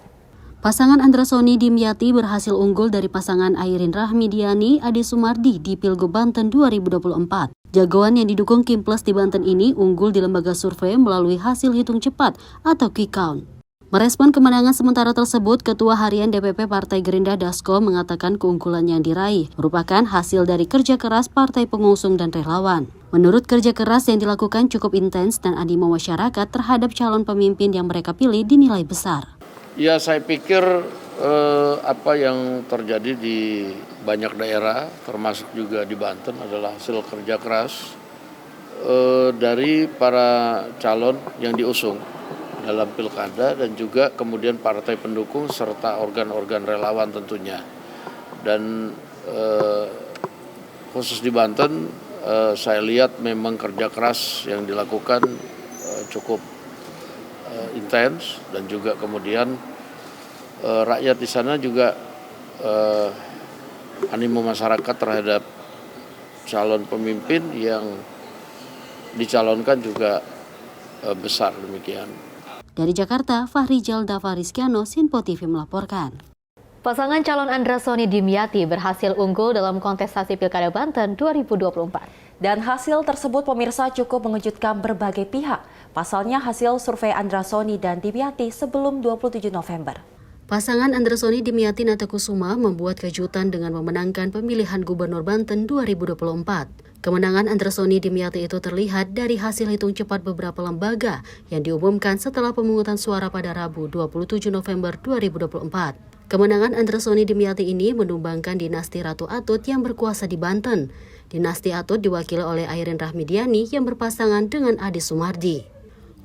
Pasangan Andra Soni Dimyati berhasil unggul dari pasangan Airin Rahmidiani Ade Sumardi di Pilgub Banten 2024. Jagoan yang didukung Kim Plus di Banten ini unggul di lembaga survei melalui hasil hitung cepat atau quick count. Merespon kemenangan sementara tersebut, Ketua Harian DPP Partai Gerindra Dasko mengatakan keunggulan yang diraih merupakan hasil dari kerja keras partai pengusung dan relawan. Menurut kerja keras yang dilakukan cukup intens dan animo masyarakat terhadap calon pemimpin yang mereka pilih dinilai besar. Ya, saya pikir apa yang terjadi di banyak daerah, termasuk juga di Banten, adalah hasil kerja keras dari para calon yang diusung dalam pilkada dan juga kemudian partai pendukung serta organ-organ relawan tentunya. Dan khusus di Banten, saya lihat memang kerja keras yang dilakukan cukup intens dan juga kemudian rakyat di sana juga animo masyarakat terhadap calon pemimpin yang dicalonkan juga besar demikian. Dari Jakarta, Fahri Jalda Fariskiano, Sinpo TV melaporkan. Pasangan calon Andra Soni Dimyati berhasil unggul dalam kontestasi Pilkada Banten 2024. Dan hasil tersebut pemirsa cukup mengejutkan berbagai pihak. Pasalnya hasil survei Andra Soni dan Dimyati sebelum 27 November. Pasangan Andra Soni Dimyati Natakusuma membuat kejutan dengan memenangkan pemilihan Gubernur Banten 2024. Kemenangan Andra Soni Dimyati itu terlihat dari hasil hitung cepat beberapa lembaga yang diumumkan setelah pemungutan suara pada Rabu 27 November 2024. Kemenangan Andra Soni Dimyati ini menumbangkan dinasti Ratu Atut yang berkuasa di Banten. Dinasti Atut diwakili oleh Airin Rahmidiani yang berpasangan dengan Ade Sumardi.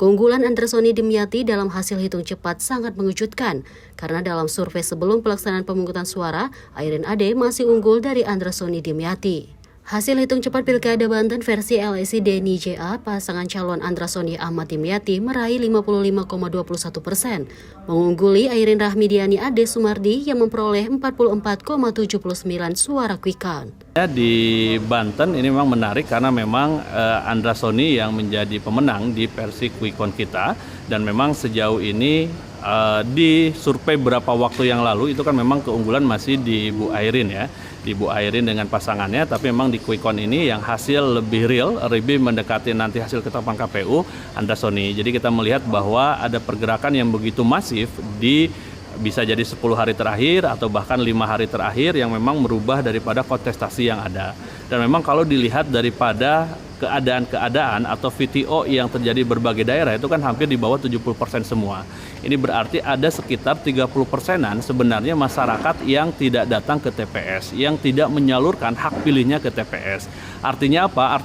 Keunggulan Andra Soni Dimyati dalam hasil hitung cepat sangat mengejutkan karena dalam survei sebelum pelaksanaan pemungutan suara, Airin Ade masih unggul dari Andra Soni Dimyati. Hasil hitung cepat Pilkada Banten versi LSI Deni JA, pasangan calon Andra Soni Ahmad Dimyati meraih 55,21%, mengungguli Airin Rahmidiani Ade Sumardi yang memperoleh 44,79 suara quick count. Di Banten ini memang menarik karena memang Andra Soni yang menjadi pemenang di versi quick count kita, dan memang sejauh ini di survei beberapa waktu yang lalu itu kan memang keunggulan masih di Bu Airin ya, di Bu Airin dengan pasangannya, tapi memang di quick count ini yang hasil lebih real, lebih mendekati nanti hasil ketetapan KPU Andra Soni. Jadi kita melihat bahwa ada pergerakan yang begitu masif di bisa jadi 10 hari terakhir atau bahkan 5 hari terakhir yang memang merubah daripada kontestasi yang ada. Dan memang kalau dilihat daripada keadaan-keadaan atau VTO yang terjadi berbagai daerah itu kan hampir di bawah 70% semua. Ini berarti ada sekitar 30%-an sebenarnya masyarakat yang tidak datang ke TPS, yang tidak menyalurkan hak pilihnya ke TPS. Artinya apa?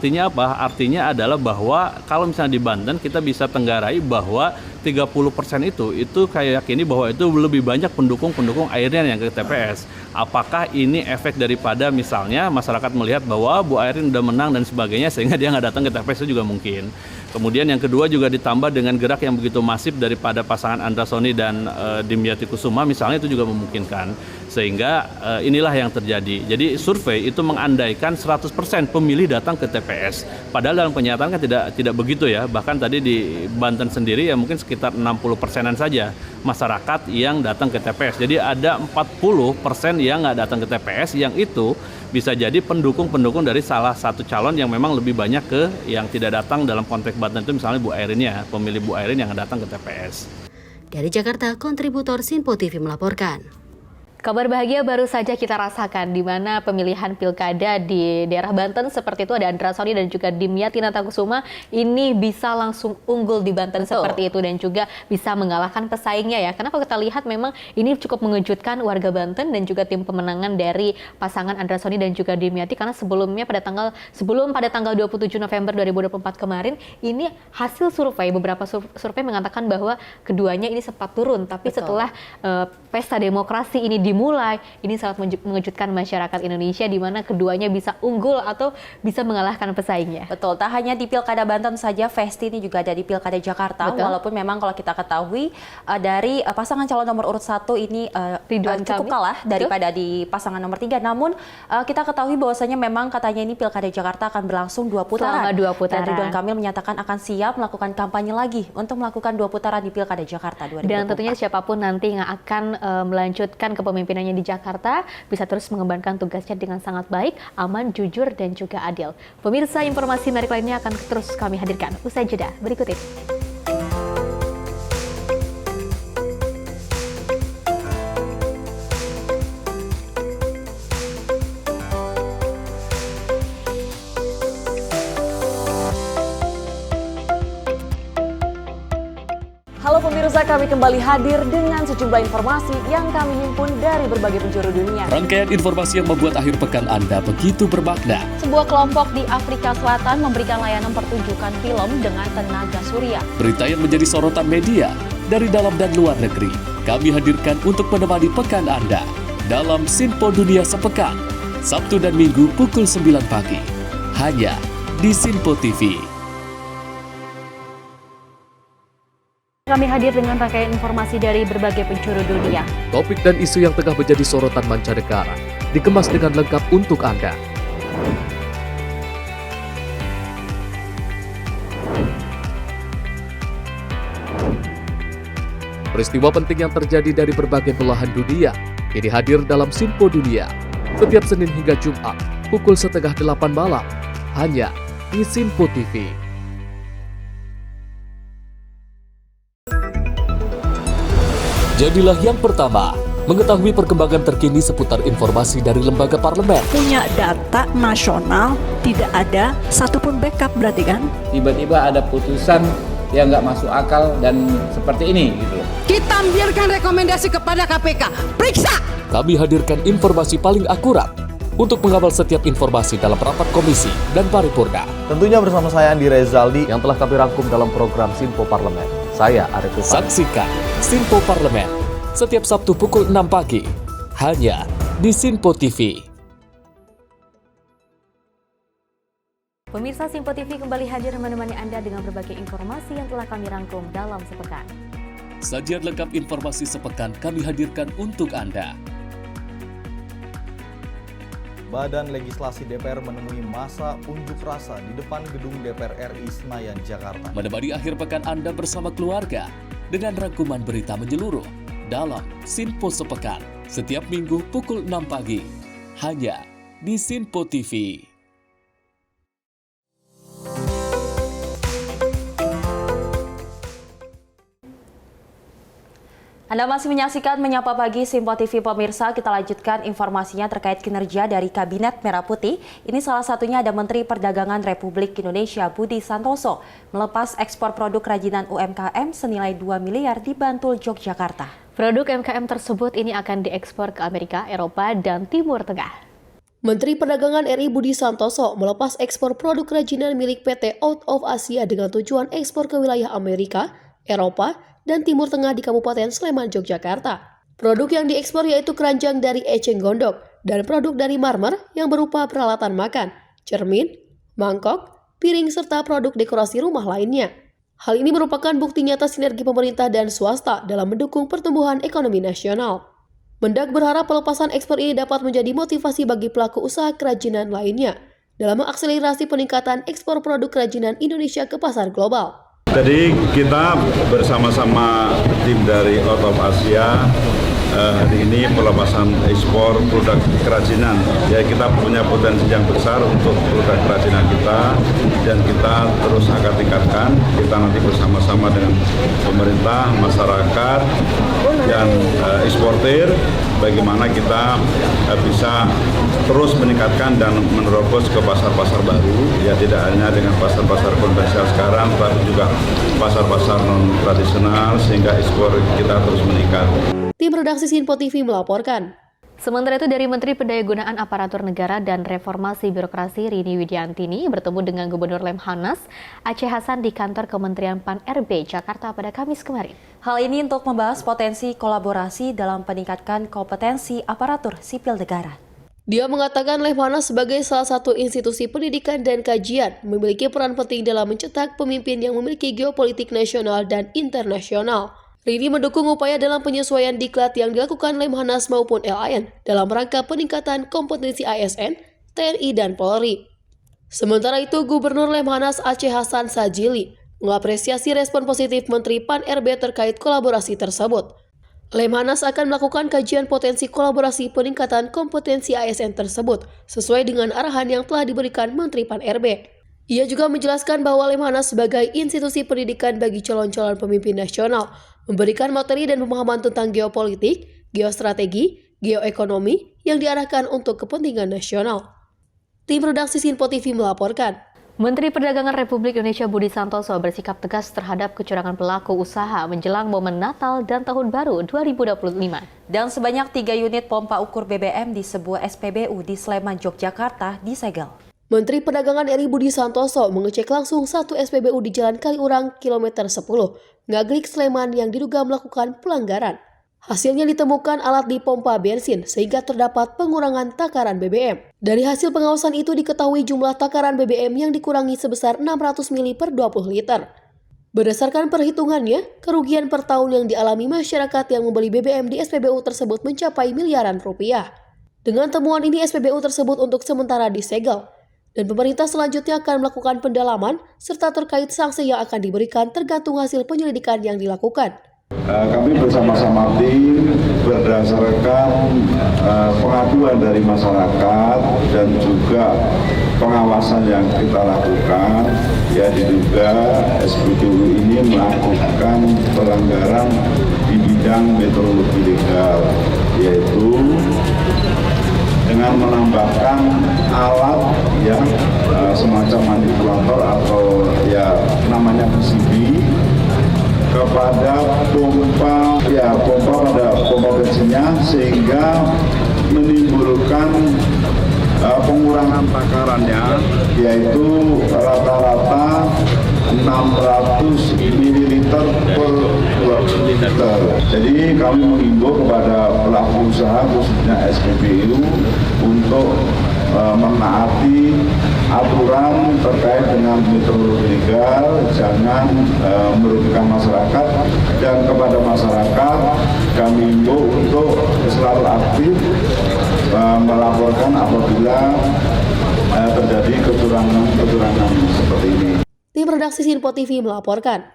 Artinya adalah bahwa kalau misalnya di Banten kita bisa tenggarai bahwa 30% itu kayak yakini bahwa itu lebih banyak pendukung Airin yang ke TPS. Apakah ini efek daripada misalnya masyarakat melihat bahwa Bu Airin udah menang dan sebagainya sehingga dia nggak datang ke TPS, itu juga mungkin. Kemudian yang kedua juga ditambah dengan gerak yang begitu masif daripada pasangan Andra Soni dan Dimyati Kusuma misalnya, itu juga memungkinkan. Sehingga inilah yang terjadi. Jadi survei itu mengandaikan 100% pemilih datang ke TPS. Padahal dalam kenyataan kan tidak begitu ya. Bahkan tadi di Banten sendiri ya mungkin sekitar 60%-an saja masyarakat yang datang ke TPS. Jadi ada 40% yang nggak datang ke TPS, yang itu bisa jadi pendukung-pendukung dari salah satu calon yang memang lebih banyak ke yang tidak datang. Dalam konteks Banten itu misalnya Bu Airin ya, pemilih Bu Airin yang datang ke TPS. Dari Jakarta, kontributor Sinpo TV melaporkan. Kabar bahagia baru saja kita rasakan di mana pemilihan pilkada di daerah Banten seperti itu, ada Andra Sony dan juga Dimyati Natakusuma ini bisa langsung unggul di Banten. Betul. Seperti itu dan juga bisa mengalahkan pesaingnya ya. Karena kalau kita lihat memang ini cukup mengejutkan warga Banten dan juga tim pemenangan dari pasangan Andra Sony dan juga Dimyati, karena sebelum pada tanggal 27 November 2024 kemarin ini hasil survei, beberapa survei mengatakan bahwa keduanya ini sempat turun, tapi betul, setelah pesta demokrasi ini dimulai, ini sangat mengejutkan masyarakat Indonesia di mana keduanya bisa unggul atau bisa mengalahkan pesaingnya. Betul, tak hanya di Pilkada Banten saja, Festi ini juga ada di Pilkada Jakarta. Betul. Walaupun memang kalau kita ketahui dari pasangan calon nomor urut 1 ini cukup kalah daripada di pasangan nomor 3. Namun kita ketahui bahwasanya memang katanya ini Pilkada Jakarta akan berlangsung 2 putaran. Selama 2 putaran. Dan Ridwan Kamil menyatakan akan siap melakukan kampanye lagi untuk melakukan 2 putaran di Pilkada Jakarta 2024. Dan tentunya siapapun nanti yang akan melanjutkan kepemimpinannya di Jakarta bisa terus mengembangkan tugasnya dengan sangat baik, aman, jujur, dan juga adil. Pemirsa, informasi menarik lainnya akan terus kami hadirkan usai jeda berikut ini. Halo pemirsa, kami kembali hadir dengan sejumlah informasi yang kami himpun dari berbagai penjuru dunia. Rangkaian informasi yang membuat akhir pekan Anda begitu bermakna. Sebuah kelompok di Afrika Selatan memberikan layanan pertunjukan film dengan tenaga surya. Berita yang menjadi sorotan media dari dalam dan luar negeri, kami hadirkan untuk menemani pekan Anda dalam Sinpo Dunia Sepekan, Sabtu dan Minggu pukul 9 pagi, hanya di Sinpo TV. Kami hadir dengan rangkaian informasi dari berbagai penjuru dunia. Topik dan isu yang tengah menjadi sorotan mancanegara dikemas dengan lengkap untuk Anda. Peristiwa penting yang terjadi dari berbagai belahan dunia ini hadir dalam Sinpo Dunia setiap Senin hingga Jumat pukul 7:30 malam hanya di Sinpo TV. Jadilah yang pertama mengetahui perkembangan terkini seputar informasi dari lembaga parlemen. Punya data nasional, tidak ada satupun backup berarti kan? Tiba-tiba ada putusan yang nggak masuk akal dan seperti ini gitu. Kita ambilkan rekomendasi kepada KPK, periksa! Kami hadirkan informasi paling akurat untuk mengawal setiap informasi dalam rapat komisi dan paripurna. Tentunya bersama saya Andi Rezaldi yang telah kami rangkum dalam program Sinpo Parlemen. Saya Arif Tufan. Saksikan Sinpo Parlemen setiap Sabtu pukul 6 pagi hanya di Sinpo TV. Pemirsa, Sinpo TV kembali hadir menemani Anda dengan berbagai informasi yang telah kami rangkum dalam sepekan. Sajian lengkap informasi sepekan kami hadirkan untuk Anda. Badan Legislasi DPR menemui masa unjuk rasa di depan gedung DPR RI Senayan, Jakarta. Menemani akhir pekan Anda bersama keluarga dengan rangkuman berita menyeluruh dalam Sinpo Sepekan setiap Minggu pukul 6 pagi hanya di Sinpo TV. Anda masih menyaksikan Menyapa Pagi Sinpo TV pemirsa. Kita lanjutkan informasinya terkait kinerja dari Kabinet Merah Putih. Ini salah satunya ada Menteri Perdagangan Republik Indonesia Budi Santoso melepas ekspor produk kerajinan UMKM senilai 2 miliar di Bantul, Yogyakarta. Produk UMKM tersebut ini akan diekspor ke Amerika, Eropa, dan Timur Tengah. Menteri Perdagangan RI Budi Santoso melepas ekspor produk kerajinan milik PT Out of Asia dengan tujuan ekspor ke wilayah Amerika, Eropa, dan Timur Tengah di Kabupaten Sleman, Yogyakarta. Produk yang diekspor yaitu keranjang dari eceng gondok dan produk dari marmer yang berupa peralatan makan, cermin, mangkok, piring, serta produk dekorasi rumah lainnya. Hal ini merupakan bukti nyata sinergi pemerintah dan swasta dalam mendukung pertumbuhan ekonomi nasional. Mendak berharap pelepasan ekspor ini dapat menjadi motivasi bagi pelaku usaha kerajinan lainnya dalam mengakselerasi peningkatan ekspor produk kerajinan Indonesia ke pasar global. Jadi kita bersama-sama tim dari Out of Asia hari ini pelepasan ekspor produk kerajinan. Ya, kita punya potensi yang besar untuk produk kerajinan kita dan kita terus akan tingkatkan. Kita nanti bersama-sama dengan pemerintah, masyarakat, dan eksportir, bagaimana kita bisa terus meningkatkan dan menerobos ke pasar-pasar baru. Ya, tidak hanya dengan pasar-pasar konvensional sekarang, tapi juga pasar-pasar non tradisional sehingga ekspor kita terus meningkat. Tim redaksi Sinpo TV melaporkan. Sementara itu dari Menteri Pendayagunaan Aparatur Negara dan Reformasi Birokrasi Rini Widiantini bertemu dengan Gubernur Lemhanas Aceh Hasan di kantor Kementerian Pan-RB Jakarta pada Kamis kemarin. Hal ini untuk membahas potensi kolaborasi dalam meningkatkan kompetensi aparatur sipil negara. Dia mengatakan Lemhanas sebagai salah satu institusi pendidikan dan kajian memiliki peran penting dalam mencetak pemimpin yang memiliki geopolitik nasional dan internasional. Rini mendukung upaya dalam penyesuaian diklat yang dilakukan Lemhanas maupun LAN dalam rangka peningkatan kompetensi ASN, TNI, dan Polri. Sementara itu, Gubernur Lemhanas Aceh Hasan Sajili mengapresiasi respon positif Menteri Pan-RB terkait kolaborasi tersebut. Lemhanas akan melakukan kajian potensi kolaborasi peningkatan kompetensi ASN tersebut sesuai dengan arahan yang telah diberikan Menteri Pan-RB. Ia juga menjelaskan bahwa Lemhanas sebagai institusi pendidikan bagi calon-calon pemimpin nasional memberikan materi dan pemahaman tentang geopolitik, geostrategi, geoekonomi yang diarahkan untuk kepentingan nasional. Tim redaksi Sinpo TV melaporkan. Menteri Perdagangan Republik Indonesia Budi Santoso bersikap tegas terhadap kecurangan pelaku usaha menjelang momen Natal dan Tahun Baru 2025. Dan sebanyak 3 unit pompa ukur BBM di sebuah SPBU di Sleman, Yogyakarta disegel. Menteri Perdagangan RI Budi Santoso mengecek langsung satu SPBU di Jalan Kaliurang, kilometer 10, Ngaglik, Sleman yang diduga melakukan pelanggaran. Hasilnya ditemukan alat di pompa bensin sehingga terdapat pengurangan takaran BBM. Dari hasil pengawasan itu diketahui jumlah takaran BBM yang dikurangi sebesar 600 mili per 20 liter. Berdasarkan perhitungannya, kerugian per tahun yang dialami masyarakat yang membeli BBM di SPBU tersebut mencapai miliaran rupiah. Dengan temuan ini SPBU tersebut untuk sementara disegel. Dan pemerintah selanjutnya akan melakukan pendalaman serta terkait sanksi yang akan diberikan tergantung hasil penyelidikan yang dilakukan. Kami bersama-sama tim berdasarkan pengaduan dari masyarakat dan juga pengawasan yang kita lakukan, ya diduga SPBU ini melakukan pelanggaran di bidang meteorologi legal, yaitu dengan menambahkan alat yang semacam manipulator atau ya namanya PCB kepada pompa pada pompa bensinnya sehingga menimbulkan pengurangan takarannya, yaitu rata-rata 600 ml per liter. Jadi kami mengimbau kepada pelaku usaha khususnya SPBU untuk menaati aturan terkait dengan meteorologi legal, jangan merugikan masyarakat, dan kepada masyarakat kami himbau untuk selalu aktif melaporkan apabila terjadi kecurangan seperti ini. Tim redaksi Sinpo TV melaporkan.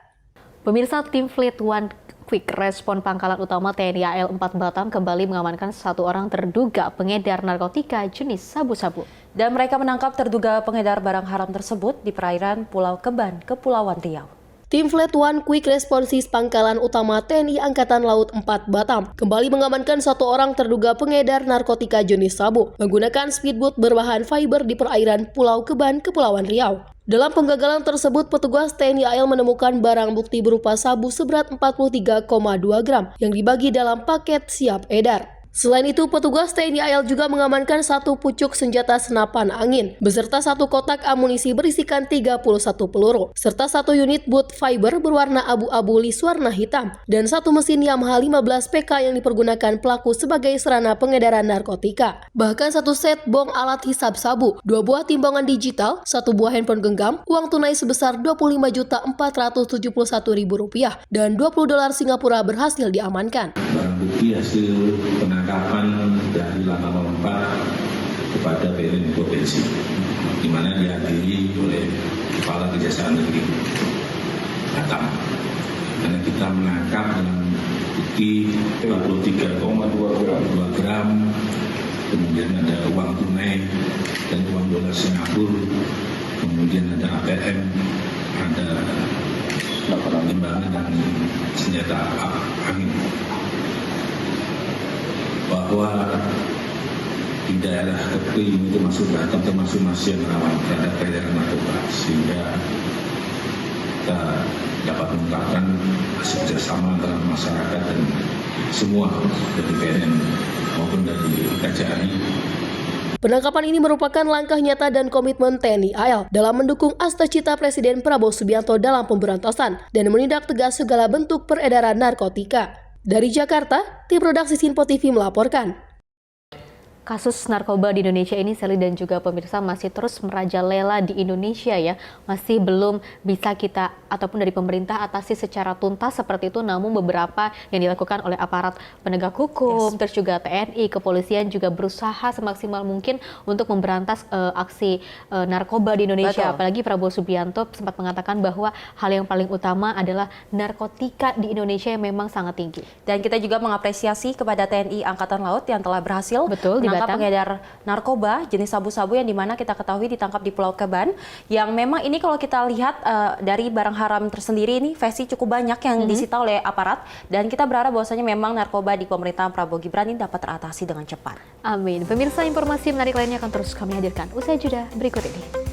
Pemirsa, tim Fleet One Quick Respon Pangkalan Utama TNI AL 4 Batam kembali mengamankan satu orang terduga pengedar narkotika jenis sabu-sabu. Dan mereka menangkap terduga pengedar barang haram tersebut di perairan Pulau Keban, Kepulauan Riau. Tim Fleet One Quick Responses Pangkalan Utama TNI Angkatan Laut 4 Batam kembali mengamankan satu orang terduga pengedar narkotika jenis sabu menggunakan speedboat berbahan fiber di perairan Pulau Keban, Kepulauan Riau. Dalam penggagalan tersebut, petugas TNI AL menemukan barang bukti berupa sabu seberat 43,2 gram yang dibagi dalam paket siap edar. Selain itu, petugas TNI AL juga mengamankan satu pucuk senjata senapan angin, beserta satu kotak amunisi berisikan 31 peluru, serta satu unit boot fiber berwarna abu-abu lis warna hitam, dan satu mesin Yamaha 15 PK yang dipergunakan pelaku sebagai sarana pengedaran narkotika. Bahkan satu set bong alat hisap sabu, 2 buah timbangan digital, 1 buah handphone genggam, uang tunai sebesar Rp25.471.000, dan $20 Singapura berhasil diamankan. bukti hasil penangkapan dari Lanal 4 kepada PLN Provinsi, di mana dihadiri oleh Kepala Kejaksaan Negeri Batam. Karena kita menangkap dengan bukti 23,2 gram, kemudian ada uang tunai dan uang dolar Singapura, kemudian ada ATM, ada timbangan dan senjata angin. Bahwa di daerah Kepri ini termasuk masih yang rawan terhadap peredaran narkoba, sehingga kita dapat mengungkapkan hasil kerjasama antara masyarakat dan semua dari BNN maupun dari KJRI. Penangkapan ini merupakan langkah nyata dan komitmen TNI AL dalam mendukung cita Presiden Prabowo Subianto dalam pemberantasan dan menindak tegas segala bentuk peredaran narkotika. Dari Jakarta, tim redaksi Sinpo TV melaporkan. Kasus narkoba di Indonesia ini, Sally dan juga pemirsa, masih terus merajalela di Indonesia ya. Masih belum bisa kita ataupun dari pemerintah atasi secara tuntas seperti itu, namun beberapa yang dilakukan oleh aparat penegak hukum, terus juga TNI, kepolisian juga berusaha semaksimal mungkin untuk memberantas aksi narkoba di Indonesia. Betul. Apalagi Prabowo Subianto sempat mengatakan bahwa hal yang paling utama adalah narkotika di Indonesia yang memang sangat tinggi. Dan kita juga mengapresiasi kepada TNI Angkatan Laut yang telah berhasil menangkap pengedar narkoba jenis sabu-sabu yang dimana kita ketahui ditangkap di Pulau Keban, yang memang ini kalau kita lihat dari barang haram tersendiri ini versi cukup banyak yang disita oleh aparat, dan kita berharap bahwasanya memang narkoba di pemerintahan Prabowo Gibran ini dapat teratasi dengan cepat. Amin. Pemirsa, informasi menarik lainnya akan terus kami hadirkan usai jeda berikut ini.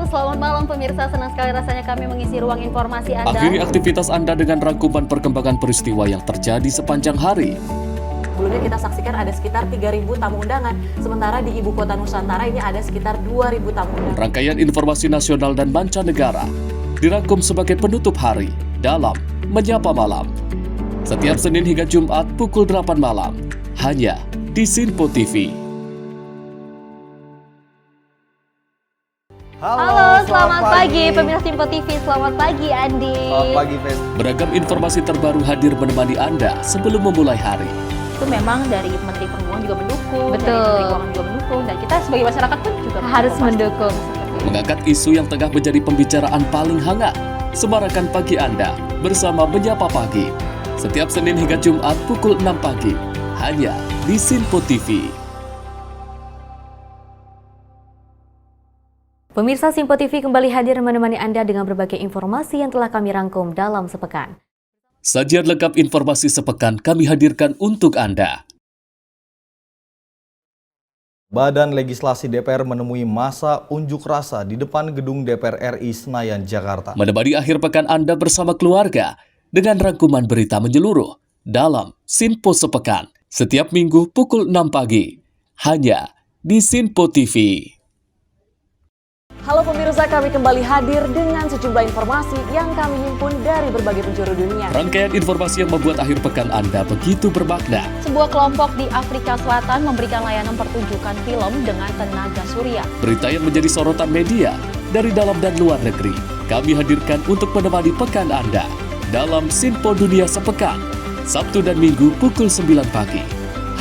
Selamat malam pemirsa, senang sekali rasanya kami mengisi ruang informasi Anda. Akhiri aktivitas Anda dengan rangkuman perkembangan peristiwa yang terjadi sepanjang hari. Sebelumnya kita saksikan ada sekitar 3.000 tamu undangan, sementara di Ibu Kota Nusantara ini ada sekitar 2.000 tamu undangan. Rangkaian informasi nasional dan mancanegara dirangkum sebagai penutup hari dalam Menyapa Malam. Setiap Senin hingga Jumat pukul 8 malam, hanya di Sinpo TV. Halo, selamat pagi pemirsa Sinpo TV. Selamat pagi Andi. Selamat pagi, Ves. Beragam informasi terbaru hadir menemani Anda sebelum memulai hari. Itu memang dari Menteri Perhubungan juga mendukung, Betul. dari Menteri Keuangan juga mendukung, dan kita sebagai masyarakat pun juga harus mendukung. Mengangkat isu yang tengah menjadi pembicaraan paling hangat. Semarakan pagi Anda bersama Menyapa Pagi. Setiap Senin hingga Jumat pukul 6 pagi, hanya di Sinpo TV. Pemirsa, Sinpo TV kembali hadir menemani Anda dengan berbagai informasi yang telah kami rangkum dalam sepekan. Sajian lengkap informasi sepekan kami hadirkan untuk Anda. Badan Legislasi DPR menemui masa unjuk rasa di depan gedung DPR RI Senayan, Jakarta. Menemani akhir pekan Anda bersama keluarga dengan rangkuman berita menyeluruh dalam Sinpo Sepekan. Setiap minggu pukul 6 pagi, hanya di Sinpo TV. Halo pemirsa, kami kembali hadir dengan sejumlah informasi yang kami himpun dari berbagai penjuru dunia. Rangkaian informasi yang membuat akhir pekan Anda begitu bermakna. Sebuah kelompok di Afrika Selatan memberikan layanan pertunjukan film dengan tenaga surya. Berita yang menjadi sorotan media dari dalam dan luar negeri, kami hadirkan untuk menemani pekan Anda dalam Sinpo Dunia Sepekan, Sabtu dan Minggu pukul 9 pagi,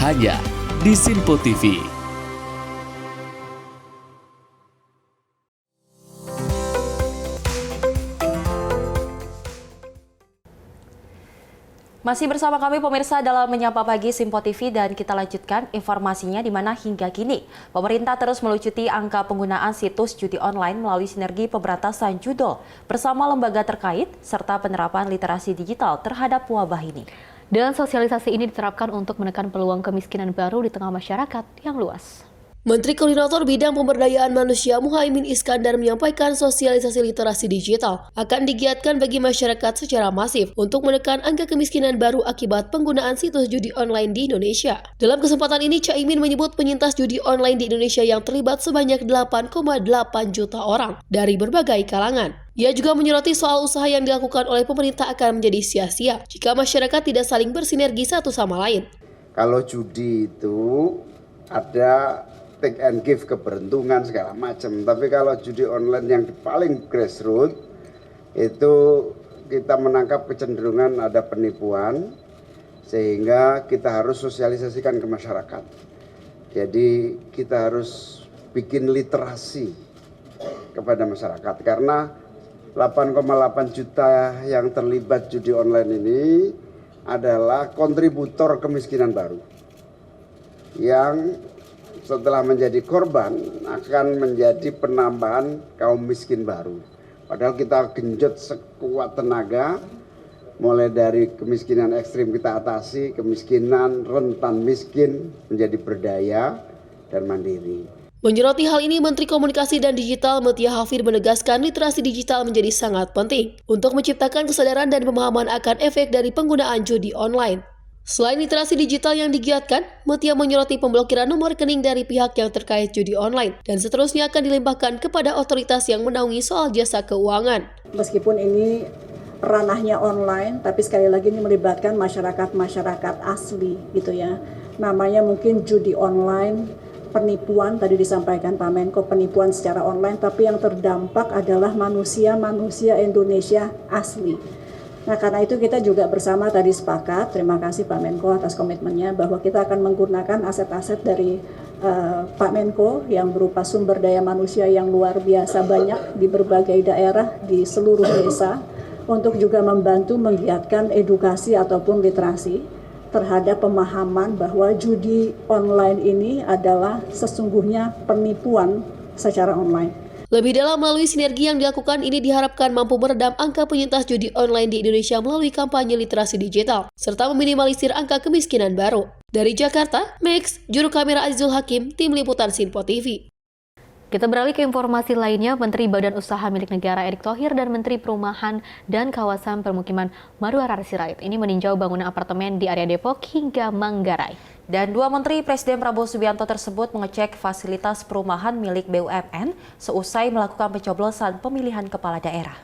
hanya di Sinpo TV. Masih bersama kami pemirsa dalam Menyapa Pagi Sinpo TV, dan kita lanjutkan informasinya di mana hingga kini pemerintah terus melucuti angka penggunaan situs judi online melalui sinergi pemberantasan judol bersama lembaga terkait serta penerapan literasi digital terhadap wabah ini. Dan sosialisasi ini diterapkan untuk menekan peluang kemiskinan baru di tengah masyarakat yang luas. Menteri Koordinator Bidang Pemberdayaan Manusia Muhaimin Iskandar menyampaikan sosialisasi literasi digital akan digiatkan bagi masyarakat secara masif untuk menekan angka kemiskinan baru akibat penggunaan situs judi online di Indonesia. Dalam kesempatan ini, Caimin menyebut penyintas judi online di Indonesia yang terlibat sebanyak 8,8 juta orang dari berbagai kalangan. Ia juga menyoroti soal usaha yang dilakukan oleh pemerintah akan menjadi sia-sia jika masyarakat tidak saling bersinergi satu sama lain. Kalau judi itu ada take and give, keberuntungan segala macam. Tapi kalau judi online yang paling grassroots itu kita menangkap kecenderungan ada penipuan, sehingga kita harus sosialisasikan ke masyarakat. Jadi kita harus bikin literasi kepada masyarakat karena 8,8 juta yang terlibat judi online ini adalah kontributor kemiskinan baru yang setelah menjadi korban akan menjadi penambahan kaum miskin baru. Padahal kita genjot sekuat tenaga, mulai dari kemiskinan ekstrim kita atasi, kemiskinan rentan miskin menjadi berdaya dan mandiri. Menyoroti hal ini, Menteri Komunikasi dan Digital Mutia Hafid menegaskan literasi digital menjadi sangat penting untuk menciptakan kesadaran dan pemahaman akan efek dari penggunaan judi online. Selain literasi digital yang digiatkan, Mutia menyoroti pemblokiran nomor rekening dari pihak yang terkait judi online dan seterusnya akan dilimpahkan kepada otoritas yang menaungi soal jasa keuangan. Meskipun ini ranahnya online, tapi sekali lagi ini melibatkan masyarakat asli gitu ya. Namanya mungkin judi online, penipuan, tadi disampaikan Pak Menko, penipuan secara online, tapi yang terdampak adalah manusia Indonesia asli. Nah, karena itu kita juga bersama tadi sepakat, terima kasih Pak Menko atas komitmennya, bahwa kita akan menggunakan aset-aset dari Pak Menko yang berupa sumber daya manusia yang luar biasa banyak di berbagai daerah, di seluruh desa, untuk juga membantu menggiatkan edukasi ataupun literasi terhadap pemahaman bahwa judi online ini adalah sesungguhnya penipuan secara online. Lebih dalam, melalui sinergi yang dilakukan ini diharapkan mampu meredam angka penyintas judi online di Indonesia melalui kampanye literasi digital, serta meminimalisir angka kemiskinan baru. Dari Jakarta, Max, juru kamera Azizul Hakim, Tim Liputan Sinpo TV. Kita beralih ke informasi lainnya. Menteri Badan Usaha Milik Negara Erick Thohir dan Menteri Perumahan dan Kawasan Permukiman Marwarar Sirait ini meninjau bangunan apartemen di area Depok hingga Manggarai. Dan dua Menteri Presiden Prabowo Subianto tersebut mengecek fasilitas perumahan milik BUMN seusai melakukan pencoblosan pemilihan kepala daerah.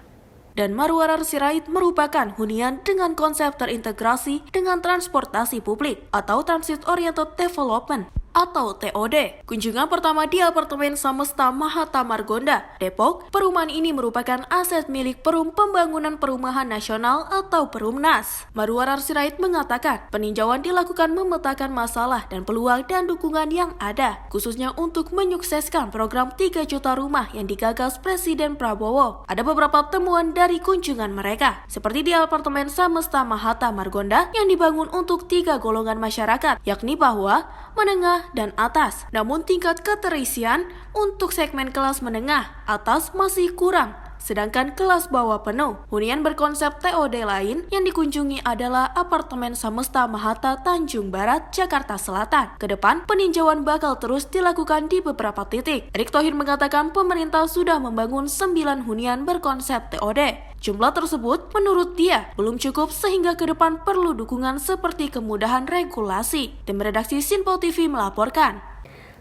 Dan Marwarar Sirait merupakan hunian dengan konsep terintegrasi dengan transportasi publik atau Transit Oriented Development atau TOD. Kunjungan pertama di apartemen Samesta Mahata Margonda, Depok, perumahan ini merupakan aset milik Perum Pembangunan Perumahan Nasional atau Perumnas. Marwarar Sirait mengatakan peninjauan dilakukan memetakan masalah dan peluang dan dukungan yang ada, khususnya untuk menyukseskan program 3 juta rumah yang digagas Presiden Prabowo. Ada beberapa temuan dari kunjungan mereka, seperti di apartemen Samesta Mahata Margonda yang dibangun untuk 3 golongan masyarakat, yakni bawah, menengah, dan atas. Namun tingkat keterisian untuk segmen kelas menengah atas masih kurang, sedangkan kelas bawah penuh. Hunian berkonsep TOD lain yang dikunjungi adalah apartemen Samesta Mahata Tanjung Barat, Jakarta Selatan. Kedepan, peninjauan bakal terus dilakukan di beberapa titik. Erick Thohir mengatakan pemerintah sudah membangun 9 hunian berkonsep TOD. Jumlah tersebut menurut dia belum cukup sehingga ke depan perlu dukungan seperti kemudahan regulasi. Tim redaksi Sinpo TV melaporkan.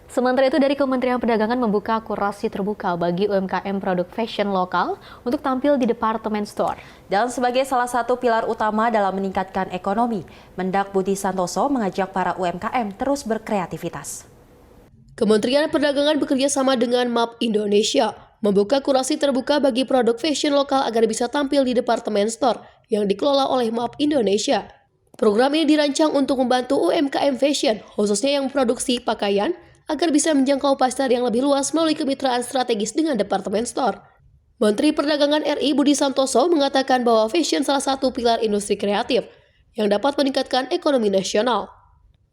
Sementara itu, dari Kementerian Perdagangan membuka kurasi terbuka bagi UMKM produk fashion lokal untuk tampil di departemen store. Dan sebagai salah satu pilar utama dalam meningkatkan ekonomi, Mendak Budi Santoso mengajak para UMKM terus berkreativitas. Kementerian Perdagangan bekerja sama dengan MAP Indonesia membuka kurasi terbuka bagi produk fashion lokal agar bisa tampil di departemen store yang dikelola oleh MAP Indonesia. Program ini dirancang untuk membantu UMKM fashion, khususnya yang memproduksi pakaian, agar bisa menjangkau pasar yang lebih luas melalui kemitraan strategis dengan departemen store. Menteri Perdagangan RI Budi Santoso mengatakan bahwa fashion salah satu pilar industri kreatif yang dapat meningkatkan ekonomi nasional.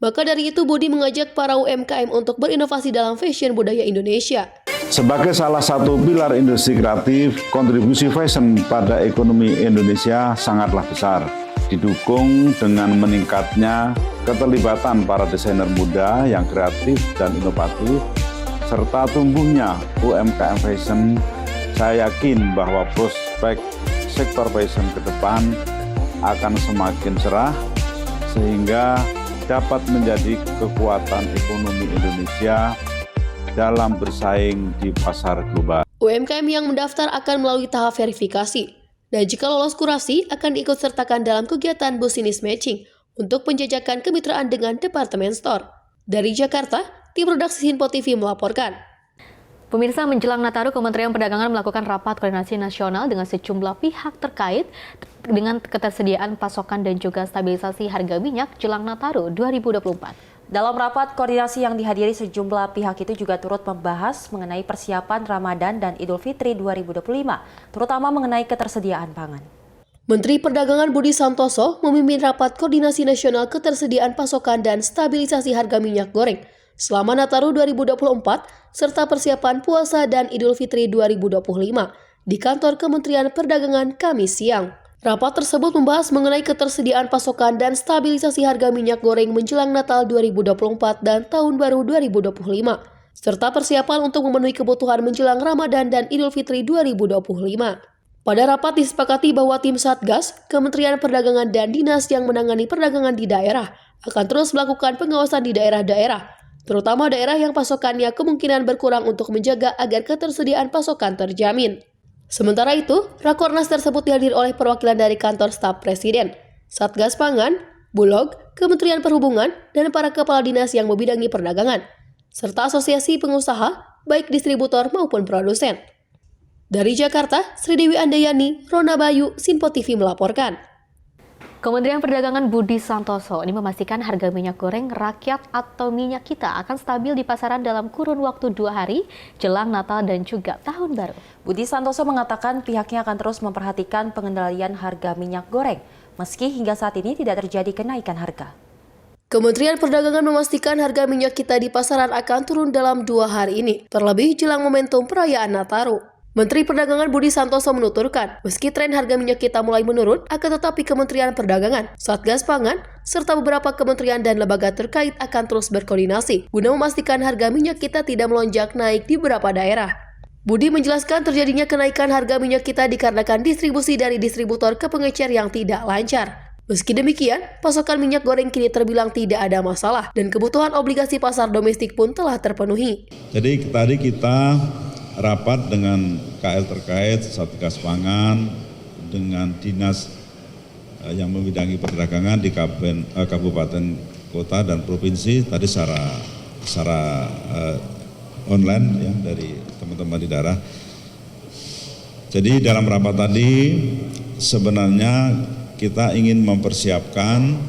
Maka dari itu, Budi mengajak para UMKM untuk berinovasi dalam fashion budaya Indonesia. Sebagai salah satu pilar industri kreatif, kontribusi fashion pada ekonomi Indonesia sangatlah besar. Didukung dengan meningkatnya keterlibatan para desainer muda yang kreatif dan inovatif, serta tumbuhnya UMKM fashion, saya yakin bahwa prospek sektor fashion ke depan akan semakin cerah, sehingga dapat menjadi kekuatan ekonomi Indonesia dalam bersaing di pasar global. UMKM yang mendaftar akan melalui tahap verifikasi. Dan jika lolos kurasi, akan diikutsertakan dalam kegiatan business matching untuk penjajakan kemitraan dengan departemen store. Dari Jakarta, tim redaksi Sinpo TV melaporkan. Pemirsa, menjelang Nataru, Kementerian Perdagangan melakukan rapat koordinasi nasional dengan sejumlah pihak terkait dengan ketersediaan pasokan dan juga stabilisasi harga minyak jelang Nataru 2024. Dalam rapat koordinasi yang dihadiri sejumlah pihak itu juga turut membahas mengenai persiapan Ramadan dan Idul Fitri 2025, terutama mengenai ketersediaan pangan. Menteri Perdagangan Budi Santoso memimpin rapat koordinasi nasional ketersediaan pasokan dan stabilisasi harga minyak goreng selama Nataru 2024 serta persiapan puasa dan Idul Fitri 2025 di kantor Kementerian Perdagangan Kamis siang. Rapat tersebut membahas mengenai ketersediaan pasokan dan stabilisasi harga minyak goreng menjelang Natal 2024 dan Tahun Baru 2025, serta persiapan untuk memenuhi kebutuhan menjelang Ramadan dan Idul Fitri 2025. Pada rapat disepakati bahwa tim Satgas, Kementerian Perdagangan dan Dinas yang menangani perdagangan di daerah akan terus melakukan pengawasan di daerah-daerah, terutama daerah yang pasokannya kemungkinan berkurang untuk menjaga agar ketersediaan pasokan terjamin. Sementara itu, Rakornas tersebut dihadiri oleh perwakilan dari kantor staf Presiden, Satgas Pangan, Bulog, Kementerian Perhubungan, dan para kepala dinas yang membidangi perdagangan, serta asosiasi pengusaha, baik distributor maupun produsen. Dari Jakarta, Sri Dewi Andayani, Rona Bayu, Sinpo TV melaporkan. Kementerian Perdagangan Budi Santoso ini memastikan harga minyak goreng rakyat atau minyak kita akan stabil di pasaran dalam kurun waktu 2 hari jelang Natal dan juga Tahun Baru. Budi Santoso mengatakan pihaknya akan terus memperhatikan pengendalian harga minyak goreng, meski hingga saat ini tidak terjadi kenaikan harga. Kementerian Perdagangan memastikan harga minyak kita di pasaran akan turun dalam 2 hari ini, terlebih jelang momentum perayaan Nataru. Menteri Perdagangan Budi Santoso menuturkan, meski tren harga minyak kita mulai menurun, akan tetapi Kementerian Perdagangan, Satgas Pangan, serta beberapa kementerian dan lembaga terkait akan terus berkoordinasi guna memastikan harga minyak kita tidak melonjak naik di beberapa daerah. Budi menjelaskan terjadinya kenaikan harga minyak kita dikarenakan distribusi dari distributor ke pengecer yang tidak lancar. Meski demikian, pasokan minyak goreng kini terbilang tidak ada masalah dan kebutuhan obligasi pasar domestik pun telah terpenuhi. Jadi tadi kita rapat dengan KL terkait, Satgas Pangan, dengan dinas yang membidangi perdagangan di kabupaten, kota, dan provinsi tadi secara online ya dari teman-teman di daerah. Jadi dalam rapat tadi sebenarnya kita ingin mempersiapkan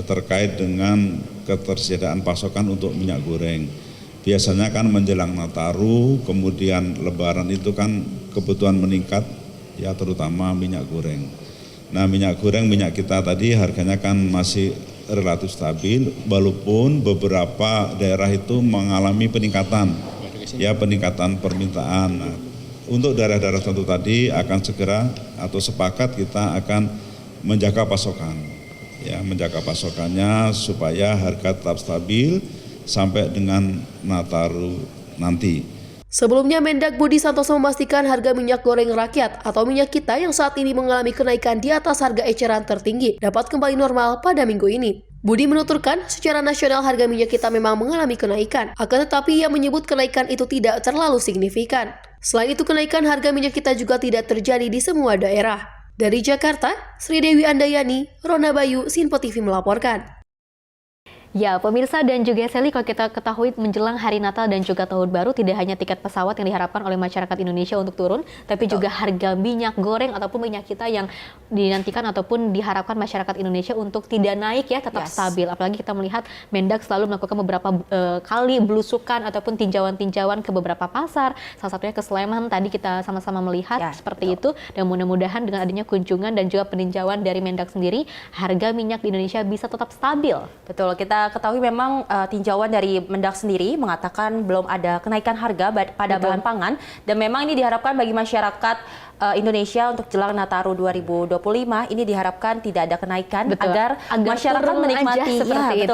terkait dengan ketersediaan pasokan untuk minyak goreng. Biasanya kan menjelang Nataru, kemudian Lebaran itu kan kebutuhan meningkat, ya terutama minyak goreng. Nah minyak goreng, minyak kita tadi harganya kan masih relatif stabil, walaupun beberapa daerah itu mengalami peningkatan, ya peningkatan permintaan. Nah, untuk daerah-daerah tertentu tadi akan segera atau sepakat kita akan menjaga pasokan, ya menjaga pasokannya supaya harga tetap stabil sampai dengan Nataru nanti. Sebelumnya, Mendak Budi Santoso memastikan harga minyak goreng rakyat atau minyak kita yang saat ini mengalami kenaikan di atas harga eceran tertinggi dapat kembali normal pada minggu ini. Budi menuturkan secara nasional harga minyak kita memang mengalami kenaikan, akan tetapi ia menyebut kenaikan itu tidak terlalu signifikan. Selain itu, kenaikan harga minyak kita juga tidak terjadi di semua daerah. Dari Jakarta, Sri Dewi Andayani, Rona Bayu, Sinpo TV melaporkan. Ya, pemirsa dan juga Sally, kalau kita ketahui menjelang hari Natal dan juga Tahun Baru tidak hanya tiket pesawat yang diharapkan oleh masyarakat Indonesia untuk turun, tapi juga harga minyak goreng ataupun minyak kita yang dinantikan ataupun diharapkan masyarakat Indonesia untuk tidak naik ya, tetap stabil. Apalagi kita melihat Mendak selalu melakukan beberapa kali belusukan ataupun tinjauan-tinjauan ke beberapa pasar, salah satunya ke Sleman. Tadi kita sama-sama melihat seperti itu, dan mudah-mudahan dengan adanya kunjungan dan juga peninjauan dari Mendak sendiri, harga minyak di Indonesia bisa tetap stabil. Betul, kita ketahui memang tinjauan dari Mendak sendiri mengatakan belum ada kenaikan harga pada bahan pangan, dan memang ini diharapkan bagi masyarakat Indonesia untuk jelang Nataru 2025 ini diharapkan tidak ada kenaikan agar masyarakat menikmati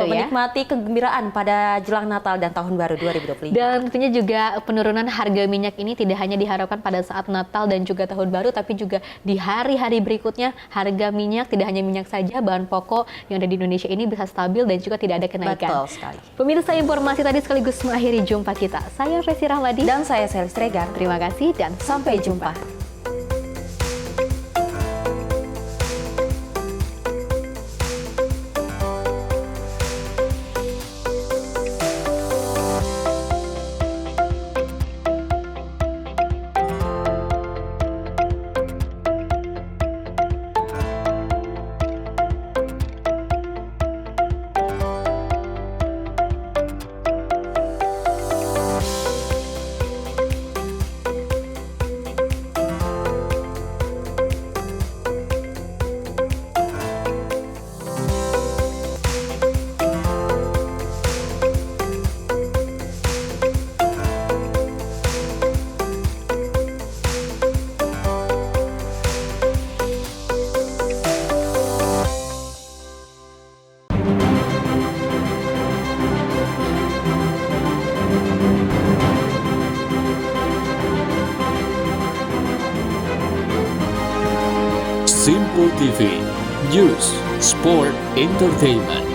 menikmati kegembiraan pada jelang Natal dan Tahun Baru 2025. Dan tentunya juga penurunan harga minyak ini tidak hanya diharapkan pada saat Natal dan juga Tahun Baru, tapi juga di hari-hari berikutnya harga minyak, tidak hanya minyak saja, bahan pokok yang ada di Indonesia ini bisa stabil dan juga tidak ada ada kenaikan. Betul sekali. Pemirsa, informasi tadi sekaligus mengakhiri jumpa kita. Saya Resi Rahmadi. Dan saya Selis Tregar. Terima kasih dan sampai jumpa. Simpo TV, News, Sport, Entertainment.